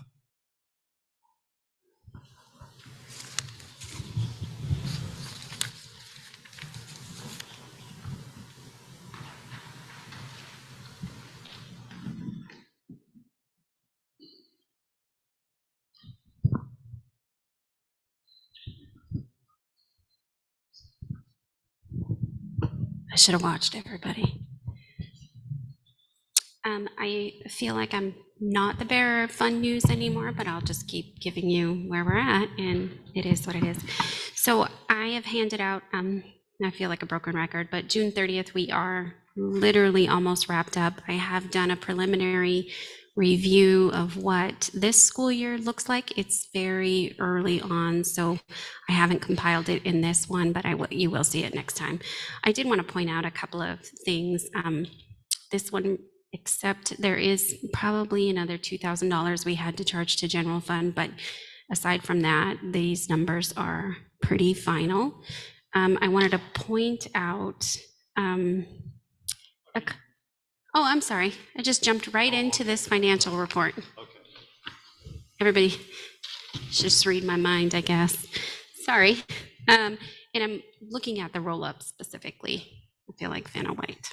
I should have watched everybody. I feel like I'm not the bearer of fun news anymore, but I'll just keep giving you where we're at, and it is what it is. So I have handed out, I feel like a broken record, but June 30th, we are literally almost wrapped up. I have done a preliminary review of what this school year looks like. It's very early on, so I haven't compiled it in this one, but you will see it next time. I did want to point out a couple of things. This one, except there is probably another $2,000 we had to charge to general fund, but aside from that, these numbers are pretty final. I wanted to point out, oh, I'm sorry, I just jumped right into this financial report. Everybody should just read my mind, I guess. Sorry. And I'm looking at the roll-up specifically. I feel like Vanna White.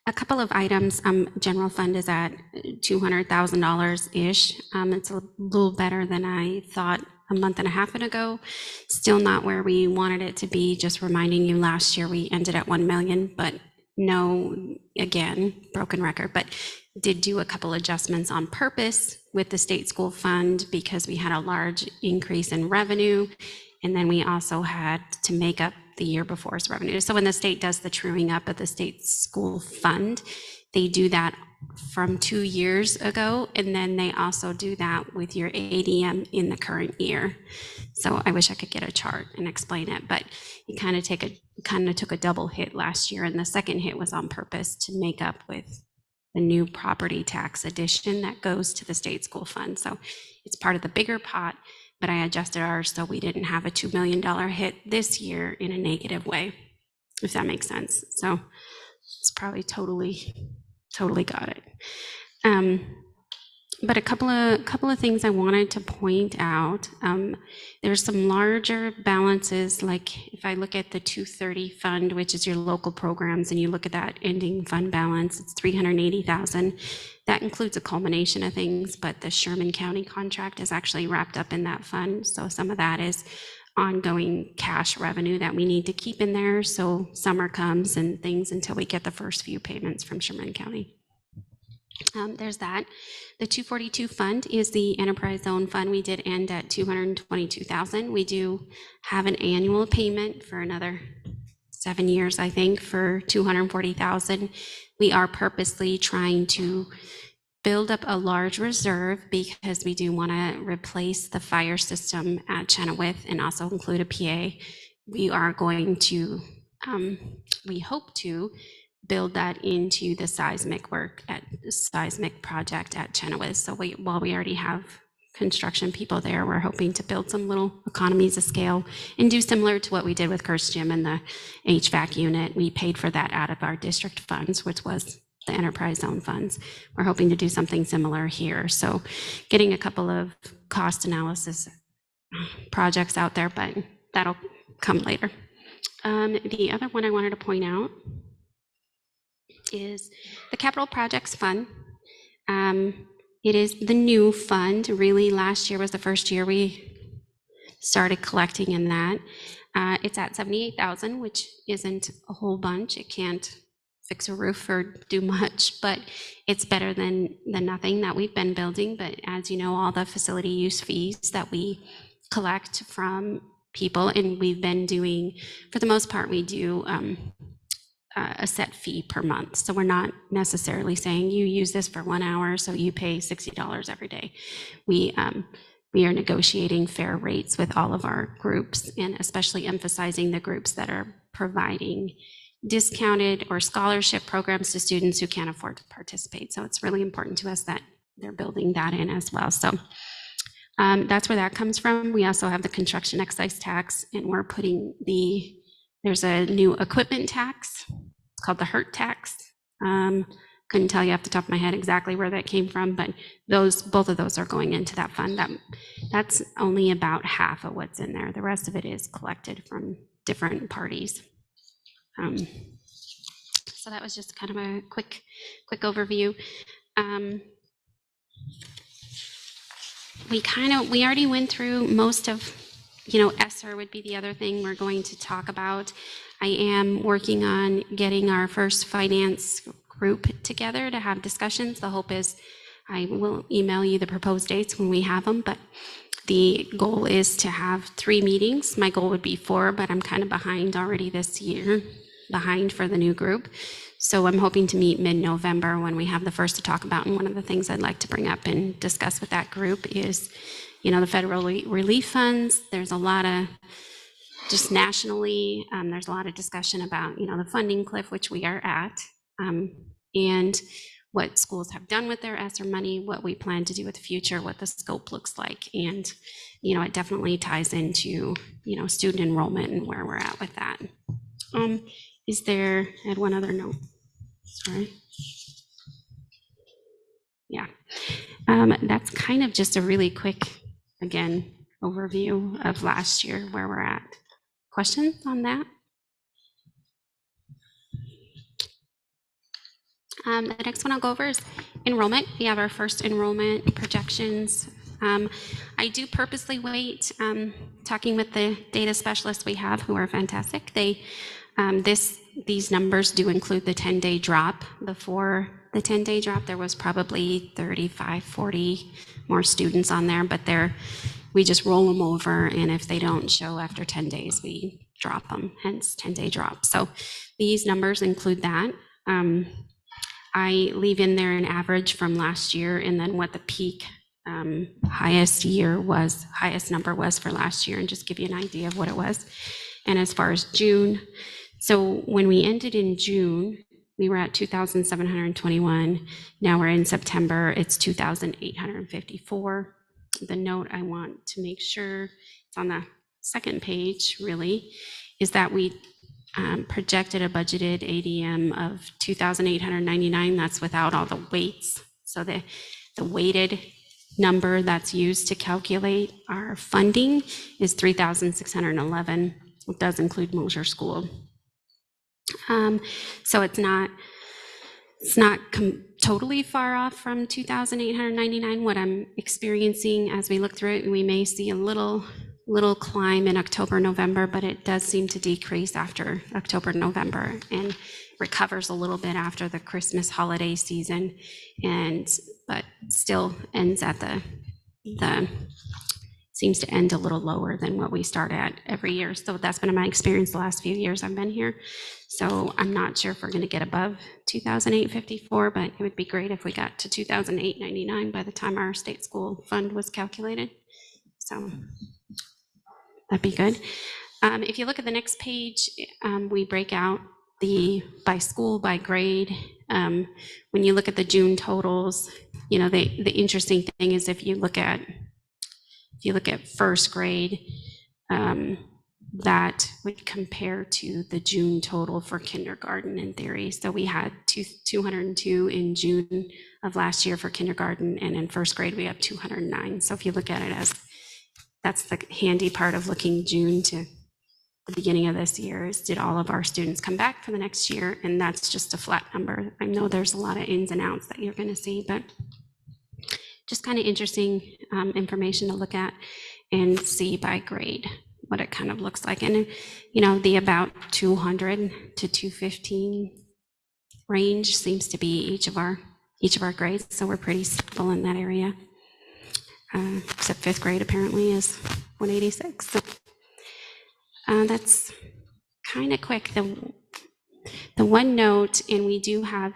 A couple of items, general fund is at $200,000-ish. It's a little better than I thought a month and a half ago. Still not where we wanted it to be. Just reminding you, last year we ended at 1 million, but no, again, broken record, but did do a couple adjustments on purpose with the state school fund because we had a large increase in revenue. And then we also had to make up the year before's revenue. So when the state does the truing up of the state school fund, they do that from 2 years ago, and then they also do that with your ADM in the current year. So I wish I could get a chart and explain it, but you kind of took a double hit last year, and the second hit was on purpose to make up with the new property tax addition that goes to the state school fund. So it's part of the bigger pot, but I adjusted ours so we didn't have a $2 million hit this year in a negative way, if that makes sense. So it's probably totally got it. But a couple of things I wanted to point out. There's some larger balances, like if I look at the 230 fund, which is your local programs, and you look at that ending fund balance, it's 380,000. That includes a culmination of things, but the Sherman County contract is actually wrapped up in that fund. So some of that is ongoing cash revenue that we need to keep in there. So summer comes and things until we get the first few payments from Sherman County. There's that. The 242 fund is the enterprise zone fund. We did end at 222,000. We do have an annual payment for another 7 years, I think, for 240,000. We are purposely trying to build up a large reserve because we do want to replace the fire system at Chenoweth and also include a PA. We are going to, we hope to build that into the seismic project at Chenoweth. So while we already have construction people there, we're hoping to build some little economies of scale and do similar to what we did with Curse Gym and the HVAC unit. We paid for that out of our district funds, which was the enterprise zone funds. We're hoping to do something similar here. So getting a couple of cost analysis projects out there, but that'll come later. The other one I wanted to point out is the capital projects fund. It is the new fund. Really, last year was the first year we started collecting in that. It's at 78,000, which isn't a whole bunch. It can't fix a roof or do much, but it's better than nothing that we've been building. But as you know, all the facility use fees that we collect from people, and we've been doing, for the most part, we do a set fee per month. So we're not necessarily saying you use this for 1 hour, so you pay $60 every day. We are negotiating fair rates with all of our groups, and especially emphasizing the groups that are providing discounted or scholarship programs to students who can't afford to participate. So it's really important to us that they're building that in as well. So that's where that comes from. We also have the construction excise tax, and we're putting there's a new equipment tax. It's called the HURT tax. Couldn't tell you off the top of my head exactly where that came from, but both of those are going into that fund. That's only about half of what's in there. The rest of it is collected from different parties. So that was just kind of a quick overview. We already went through most of ESSER would be the other thing we're going to talk about. I am working on getting our first finance group together to have discussions. The hope is I will email you the proposed dates when we have them, but the goal is to have 3 meetings. My goal would be 4, but I'm kind of behind already this year, behind for the new group. So I'm hoping to meet mid-November when we have the first to talk about. And one of the things I'd like to bring up and discuss with that group is, the federal relief funds. There's a lot of, just nationally, there's a lot of discussion about, the funding cliff, which we are at, and what schools have done with their ESSER money, what we plan to do with the future, what the scope looks like. And, it definitely ties into, student enrollment and where we're at with that. I had one other note, sorry. Yeah, that's kind of just a really quick, again, overview of last year, where we're at. Questions on that? The next one I'll go over is enrollment. We have our first enrollment projections. I do purposely wait, talking with the data specialists we have, who are fantastic. These numbers do include the 10-day drop. Before the 10-day drop, there was probably 35, 40 more students on there, but we just roll them over, and if they don't show after 10 days, we drop them, hence 10-day drop. So these numbers include that. I leave in there an average from last year, and then what the peak highest number was for last year, and just give you an idea of what it was. And as far as June, so when we ended in June, we were at 2,721. Now we're in September, it's 2,854. The note I want to make sure it's on the second page, really, is that we projected a budgeted ADM of 2,899. That's without all the weights. So the weighted number that's used to calculate our funding is 3,611. It does include Mosier School. So it's not totally far off from 2,899. What I'm experiencing as we look through it, we may see a little climb in October, November, but it does seem to decrease after October, November, and recovers a little bit after the Christmas holiday season, but still ends at seems to end a little lower than what we start at every year. So that's been my experience the last few years I've been here. So I'm not sure if we're going to get above 2,854, but it would be great if we got to 2,899 by the time our state school fund was calculated. So that'd be good. If you look at the next page, we break out by school, by grade. When you look at the June totals, the interesting thing is if you look at first grade, that would compare to the June total for kindergarten in theory. So we had 202 in June of last year for kindergarten, and in first grade we have 209. So if you look at it as, that's the handy part of looking June to the beginning of this year, is did all of our students come back for the next year? And that's just a flat number. I know there's a lot of ins and outs that you're going to see, but just kind of interesting information to look at and see by grade what it kind of looks like. And the about 200 to 215 range seems to be each of our grades, so we're pretty stable in that area, except fifth grade apparently is 186. So that's kind of quick. The one note, and we have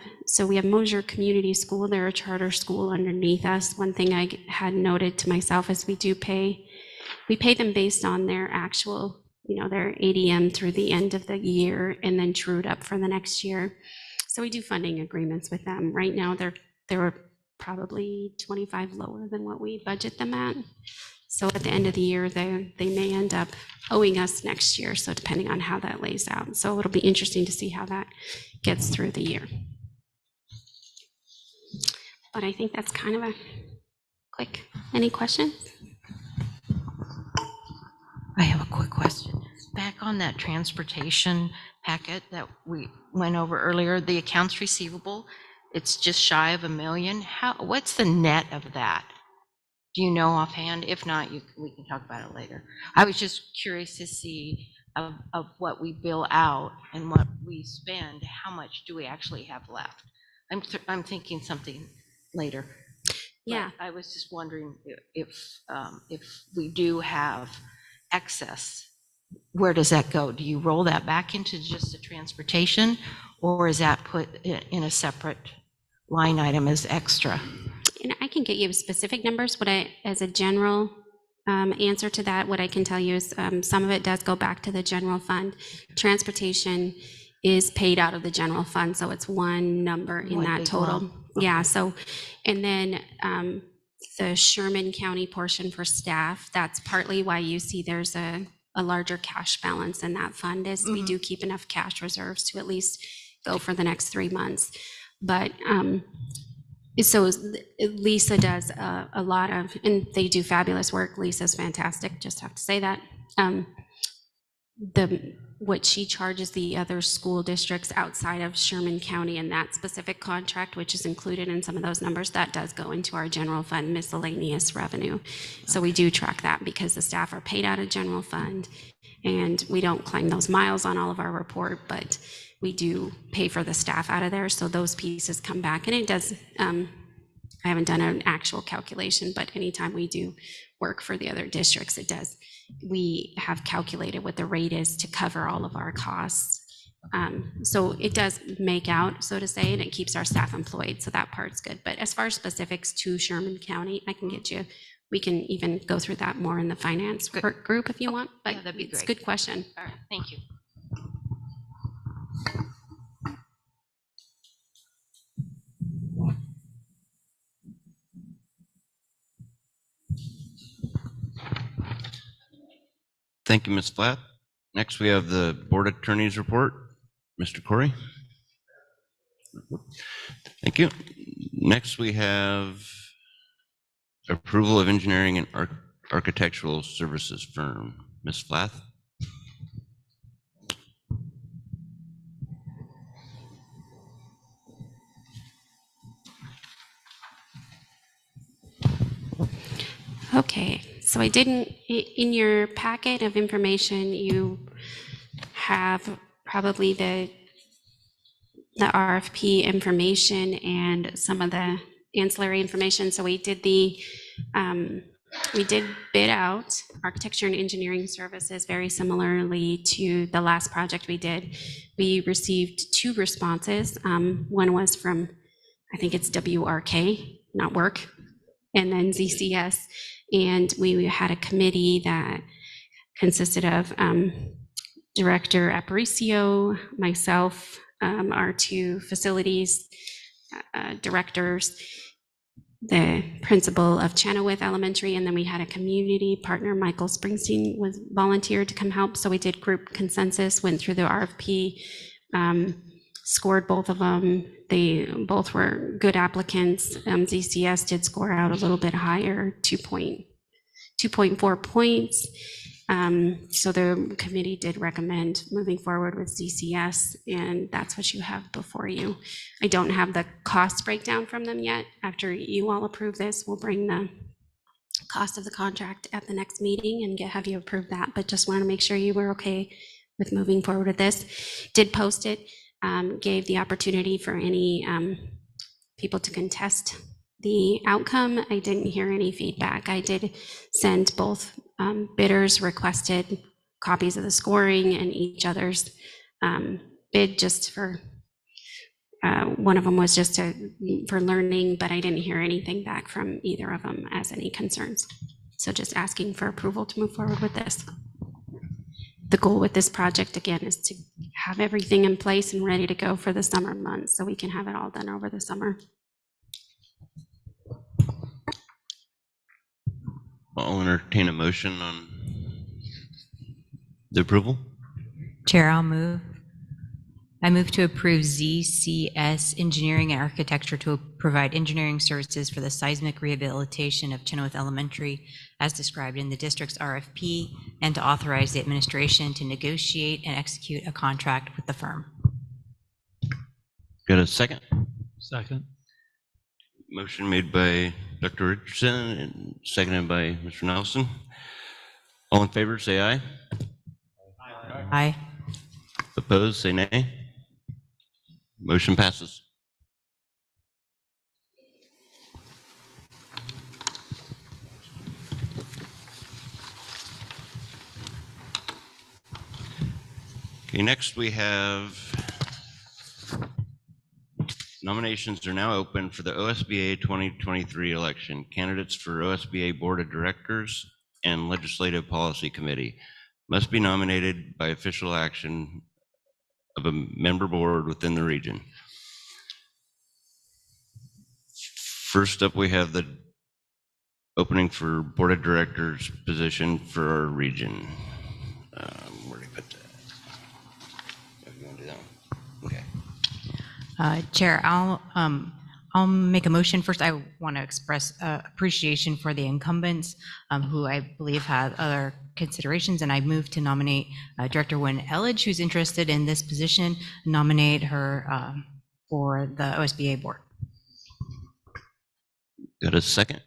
Mosier Community School, they're a charter school underneath us. One thing I had noted to myself is we pay them based on their actual, their ADM through the end of the year, and then trued up for the next year. So we do funding agreements with them. Right now, they're probably 25 lower than what we budget them at. So at the end of the year, they may end up owing us next year. So depending on how that lays out. So it'll be interesting to see how that gets through the year. But I think that's kind of a quick, any questions? I have a quick question. Back on that transportation packet that we went over earlier, the accounts receivable, it's just shy of $1 million. What's the net of that? Do you know offhand? If not, we can talk about it later. I was just curious to see of what we bill out and what we spend, how much do we actually have left? I'm thinking something later. Yeah. But I was just wondering if we do have excess, where does that go? Do you roll that back into just the transportation, or is that put in a separate line item as extra? And I can get you specific numbers. As a general answer to that, what I can tell you is some of it does go back to the general fund. Transportation is paid out of the general fund, so it's one number in One that big total. lump. Yeah, so, and then the Sherman County portion for staff, that's partly why you see there's a larger cash balance in that fund, is we do keep enough cash reserves to at least go for the next 3 months. But so Lisa does a lot of, and they do fabulous work. Lisa's fantastic, just have to say that. What she charges the other school districts outside of Sherman County in that specific contract, which is included in some of those numbers, that does go into our general fund miscellaneous revenue. So we do track that because the staff are paid out of general fund, and we don't claim those miles on all of our report, but we do pay for the staff out of there. So those pieces come back, and it does, I haven't done an actual calculation, but anytime we do work for the other districts, it does. We have calculated what the rate is to cover all of our costs. So it does make out, so to say, and it keeps our staff employed. So that part's good. But as far as specifics to Sherman County, I can get you, we can even go through that more in the finance work group if you want. But Yeah, that'd be it's a great. good question. All right, thank you. Thank you, Ms. Flatt. Next, we have the Board Attorney's report. Mr. Corey. Thank you. Next, we have approval of engineering and architectural services firm. Ms. Flatt. Okay, so I didn't, in your packet of information, you have probably the RFP information and some of the ancillary information. So we did bid out architecture and engineering services very similarly to the last project we did. We received 2 responses. One was from, I think it's WRK, not work, and then ZCS. And we had a committee that consisted of Director Aparicio, myself, our 2 facilities directors, the principal of Chenoweth Elementary, and then we had a community partner, Michael Springsteen, was volunteered to come help. So we did group consensus, went through the RFP, scored both of them. They both were good applicants. ZCS did score out a little bit higher, 2.4 points. So the committee did recommend moving forward with ZCS, and that's what you have before you. I don't have the cost breakdown from them yet. After you all approve this, we'll bring the cost of the contract at the next meeting and have you approve that, but just want to make sure you were okay with moving forward with this. Did post it, gave the opportunity for any people to contest the outcome. I didn't hear any feedback. I did send both bidders requested copies of the scoring and each other's bid just for, one of them was just for learning, but I didn't hear anything back from either of them as any concerns. So just asking for approval to move forward with this. The goal with this project, again, is to have everything in place and ready to go for the summer months so we can have it all done over the summer. I'll entertain a motion on the approval. Chair, I move to approve ZCS Engineering and Architecture to provide engineering services for the seismic rehabilitation of Chenoweth Elementary as described in the district's RFP, and to authorize the administration to negotiate and execute a contract with the firm. Got a second? Second. Motion made by Dr. Richardson and seconded by Mr. Nelson. All in favor, say aye. Aye. Opposed, say nay. Motion passes. Okay, next we have nominations are now open for the OSBA 2023 election. Candidates for OSBA Board of Directors and Legislative Policy Committee must be nominated by official action of a member board within the region. First up, we have the opening for Board of Directors position for our region. Where do you put that? You want to do that one? Okay. Chair, I'll make a motion. First, I want to express appreciation for the incumbents who I believe had other considerations, and I move to nominate Director Wynn Elledge, who's interested in this position, nominate her for the OSBA board. Got a second?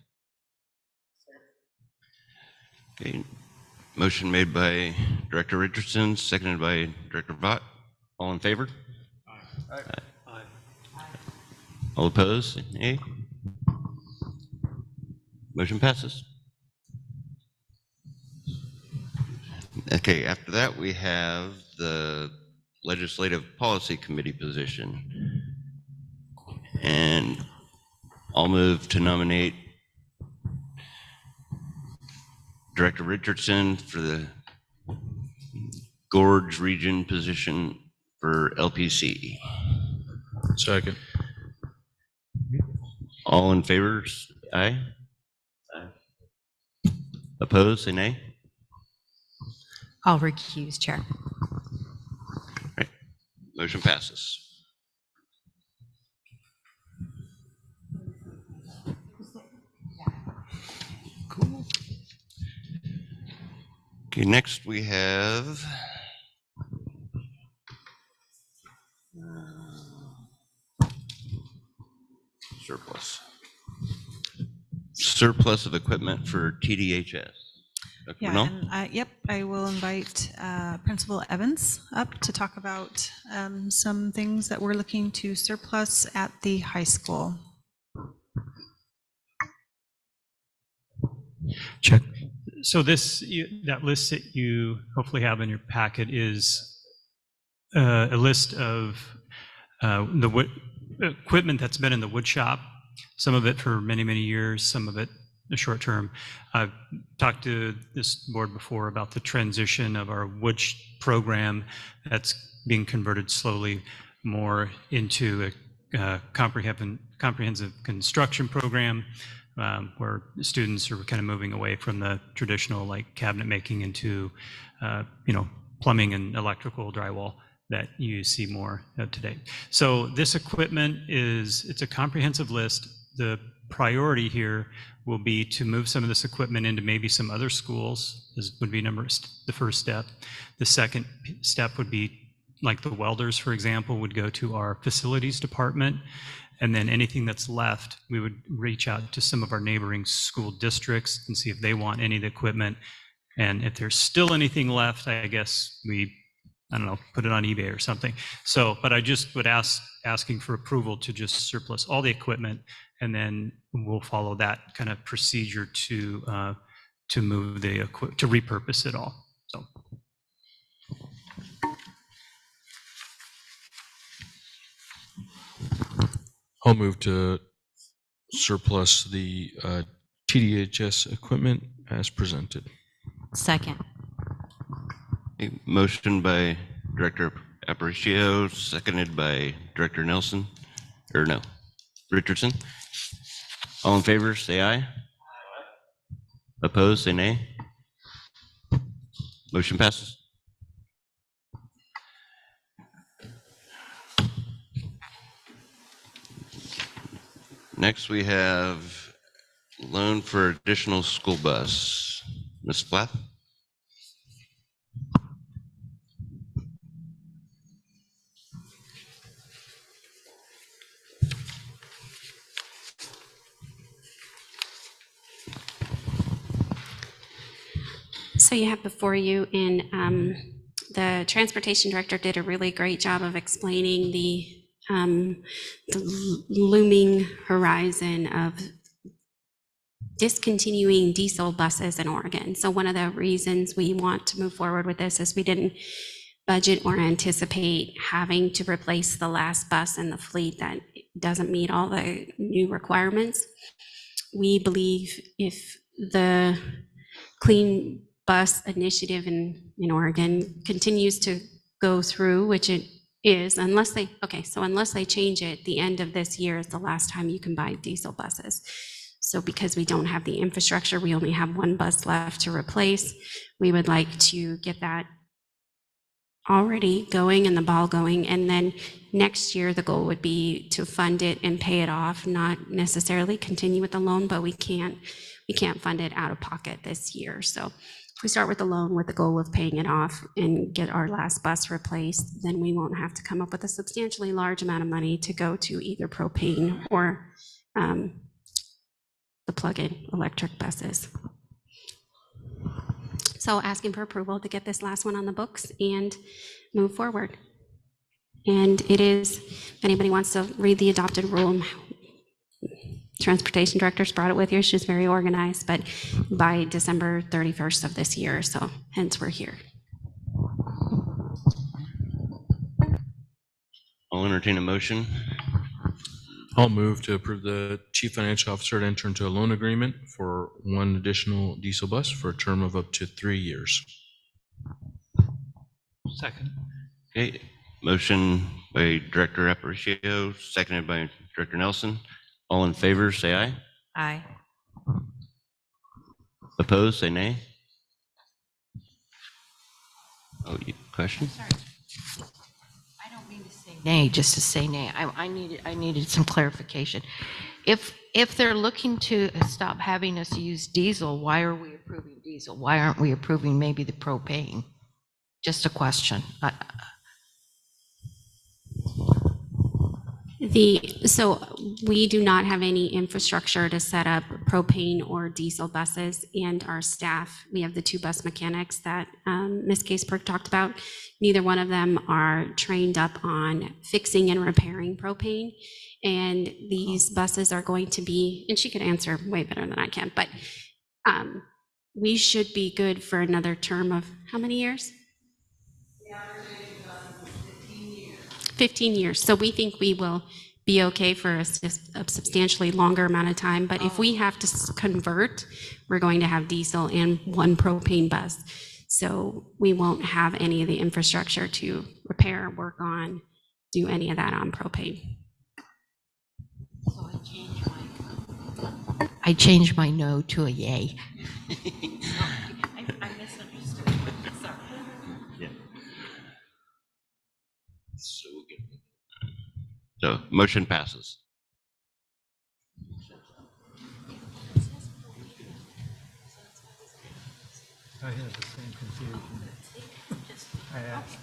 Okay. Motion made by Director Richardson, seconded by Director Vaught. All in favor? Aye. All opposed? Nay. Motion passes. Okay, after that, we have the Legislative Policy Committee position. And I'll move to nominate Director Richardson for the Gorge Region position for LPC. Second. All in favor? Aye. Aye. Opposed? Say nay. I'll recuse, Chair. Right. Motion passes. Cool. Okay, next we have surplus of equipment for TDHS. Dr. Yeah, Brunel? and yep, I will invite Principal Evans up to talk about some things that we're looking to surplus at the high school. Check. So that list that you hopefully have in your packet is a list of the wood equipment that's been in the wood shop, some of it for many, many years, some of it the short term. I've talked to this board before about the transition of our wood program that's being converted slowly more into a comprehensive construction program, where students are kind of moving away from the traditional like cabinet making into plumbing and electrical drywall that you see more today. So this equipment it's a comprehensive list. The priority here will be to move some of this equipment into maybe some other schools. This would be the first step. The second step would be like the welders, for example, would go to our facilities department. And then anything that's left, we would reach out to some of our neighboring school districts and see if they want any of the equipment. And if there's still anything left, I guess I don't know, put it on eBay or something. So, but I just would asking for approval to just surplus all the equipment, and then we'll follow that kind of procedure to move to repurpose it all. So. I'll move to surplus the TDHS equipment as presented. Second. A motion by Director Aparicio, seconded by Director Nelson, or no, Richardson. All in favor, say aye. Opposed, say nay. Motion passes. Next, we have loan for additional school bus. Ms. Plath? what you have before you, and the transportation director did a really great job of explaining the looming horizon of discontinuing diesel buses in Oregon. So one of the reasons we want to move forward with this is we didn't budget or anticipate having to replace the last bus in the fleet that doesn't meet all the new requirements. We believe if the Clean Bus initiative in Oregon continues to go through, which it is, unless they change it, the end of this year is the last time you can buy diesel buses. So because we don't have the infrastructure, we only have one bus left to replace. We would like to get that already going and the ball going. And then next year, the goal would be to fund it and pay it off, not necessarily continue with the loan, but we can't fund it out of pocket this year. So if we start with the loan with the goal of paying it off and get our last bus replaced, then we won't have to come up with a substantially large amount of money to go to either propane or the plug-in electric buses. So asking for approval to get this last one on the books and move forward. And it is, if anybody wants to read the adopted rule, transportation director's brought it with you. She's very organized, but by December 31st of this year, so hence we're here. I'll entertain a motion. I'll move to approve the chief financial officer to enter into a loan agreement for one additional diesel bus for a term of up to 3 years. Second. Okay, motion by Director Aparicio, seconded by Director Nelson. All in favor, say aye. Aye. Opposed, say nay. Oh, you question? Sorry. I don't mean to say nay, just to say nay. I needed some clarification. If they're looking to stop having us use diesel, why are we approving diesel? Why aren't we approving maybe the propane? Just a question. So we do not have any infrastructure to set up propane or diesel buses, and our staff, we have the 2 bus mechanics that Ms. Caseberg talked about. Neither one of them are trained up on fixing and repairing propane. And these buses are going to be, and she could answer way better than I can, but we should be good for another term of how many years? 15 years. So we think we will be okay for a substantially longer amount of time. But if we have to convert, we're going to have diesel and 1 propane bus. So we won't have any of the infrastructure to repair, work on, do any of that on propane. So I changed my no to a yay. I misunderstood. Sorry. Yeah. So motion passes. I had the same confusion. I asked.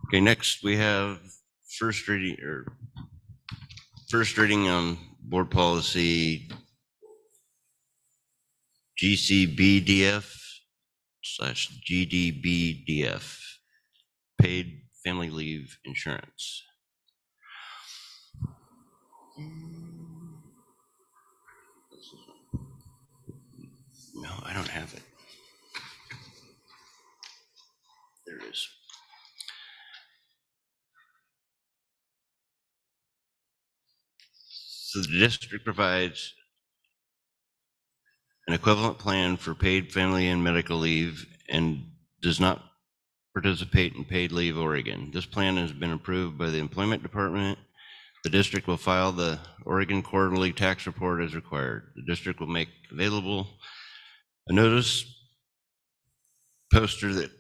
Okay, next we have first reading on board policy GCBDF/GDBDF, paid family leave insurance. No, I don't have it. There it is. So the district provides an equivalent plan for paid family and medical leave and does not participate in paid leave Oregon. This plan has been approved by the employment department. The district will file the Oregon quarterly tax report as required. The district will make available a notice poster that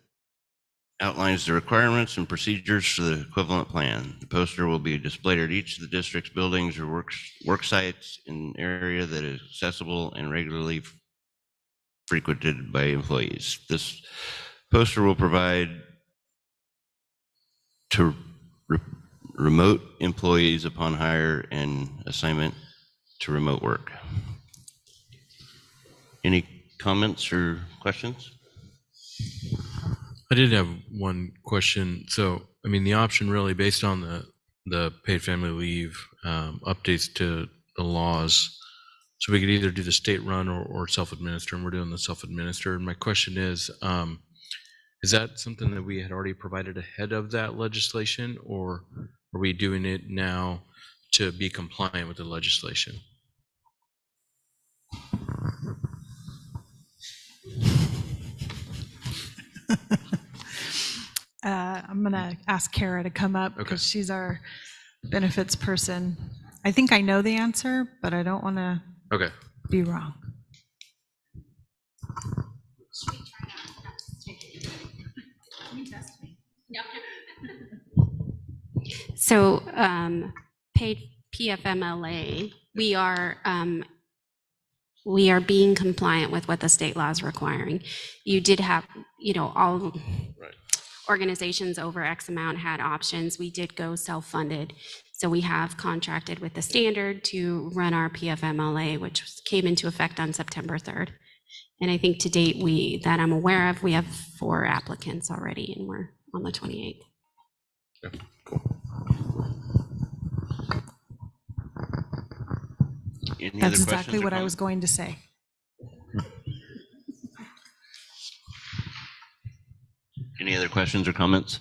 outlines the requirements and procedures for the equivalent plan. The poster will be displayed at each of the district's buildings or work sites in an area that is accessible and regularly frequented by employees. This poster will provide to remote employees upon hire and assignment to remote work. Any comments or questions? I did have one question. So, I mean, the option really based on the paid family leave updates to the laws. So we could either do the state run or self-administer, and we're doing the self-administer. And my question is that something that we had already provided ahead of that legislation, or are we doing it now to be compliant with the legislation? I'm going to ask Kara to come up because she's our benefits person. I think I know the answer, but I don't want to be wrong. So paid PFMLA, we are being compliant with what the state law is requiring. You did have, all organizations over X amount had options. We did go self-funded. So we have contracted with the standard to run our PFMLA, which came into effect on September 3rd. And I think to date, that I'm aware of, we have 4 applicants already, and we're on the 28th. Okay, cool. That's exactly what I was going to say. Any other questions or comments?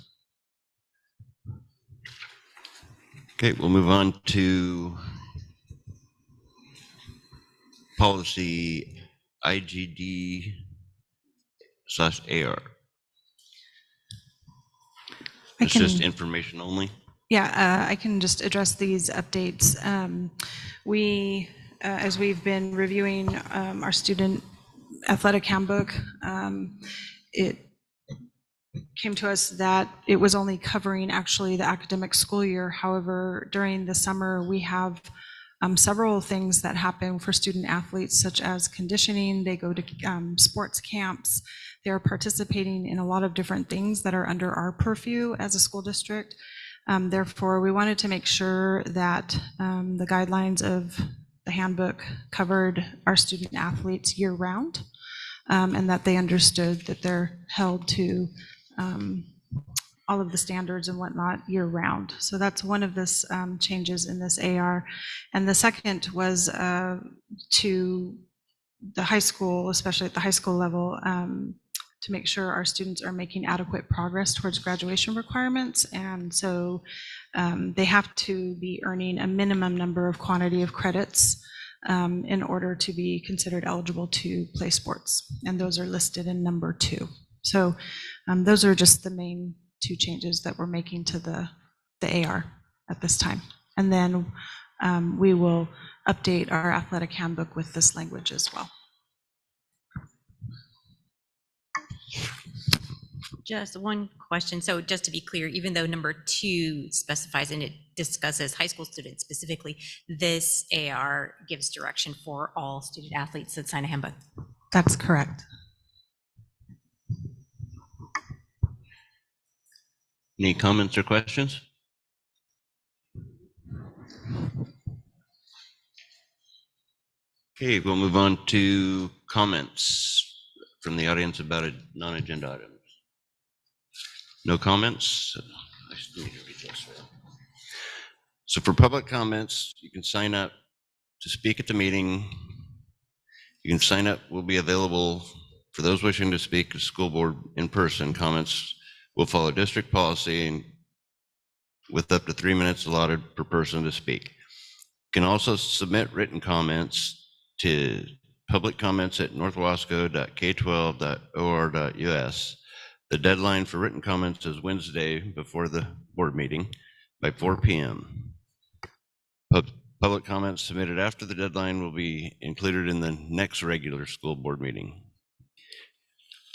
Okay, we'll move on to policy IGD/AR. It's just information only. Yeah, I can just address these updates. As we've been reviewing our student athletic handbook, it came to us that it was only covering actually the academic school year. However, during the summer, we have several things that happen for student athletes, such as conditioning. They go to sports camps. They're participating in a lot of different things that are under our purview as a school district. Therefore, we wanted to make sure that the guidelines of the handbook covered our student athletes year-round, and that they understood that they're held to all of the standards and whatnot year-round. So that's one of the changes in this AR. And the second was to the high school, especially at the high school level, to make sure our students are making adequate progress towards graduation requirements. And so they have to be earning a minimum number of quantity of credits in order to be considered eligible to play sports. And those are listed in number 2. So those are just the main 2 changes that we're making to the AR at this time. And then we will update our athletic handbook with this language as well. Just one question. So just to be clear, even though number 2 specifies and it discusses high school students specifically, this AR gives direction for all student athletes that sign a handbook. That's correct. Any comments or questions? Okay, we'll move on to comments from the audience about a non-agenda items. No comments? I still need to read this. So for public comments, you can sign up to speak at the meeting. You can sign up, will be available for those wishing to speak to school board in person. Comments will follow district policy and with up to 3 minutes allotted per person to speak. You can also submit written comments to public comments at northwasco.k12.or.us. The deadline for written comments is Wednesday before the board meeting by 4 p.m. Public comments submitted after the deadline will be included in the next regular school board meeting.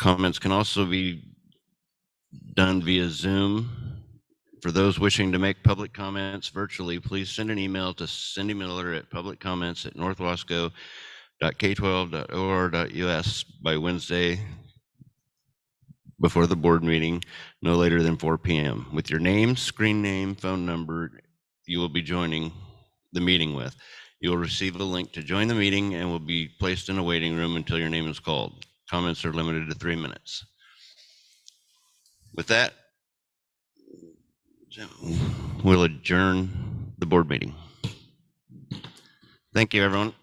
Comments can also be done via Zoom. For those wishing to make public comments virtually, please send an email to Cindy Miller at publiccomments@northwasco.k12.or.us by Wednesday before the board meeting, no later than 4 p.m. with your name, screen name, phone number you will be joining the meeting with. You will receive a link to join the meeting and will be placed in a waiting room until your name is called. Comments are limited to 3 minutes. With that, we'll adjourn the board meeting. Thank you, everyone.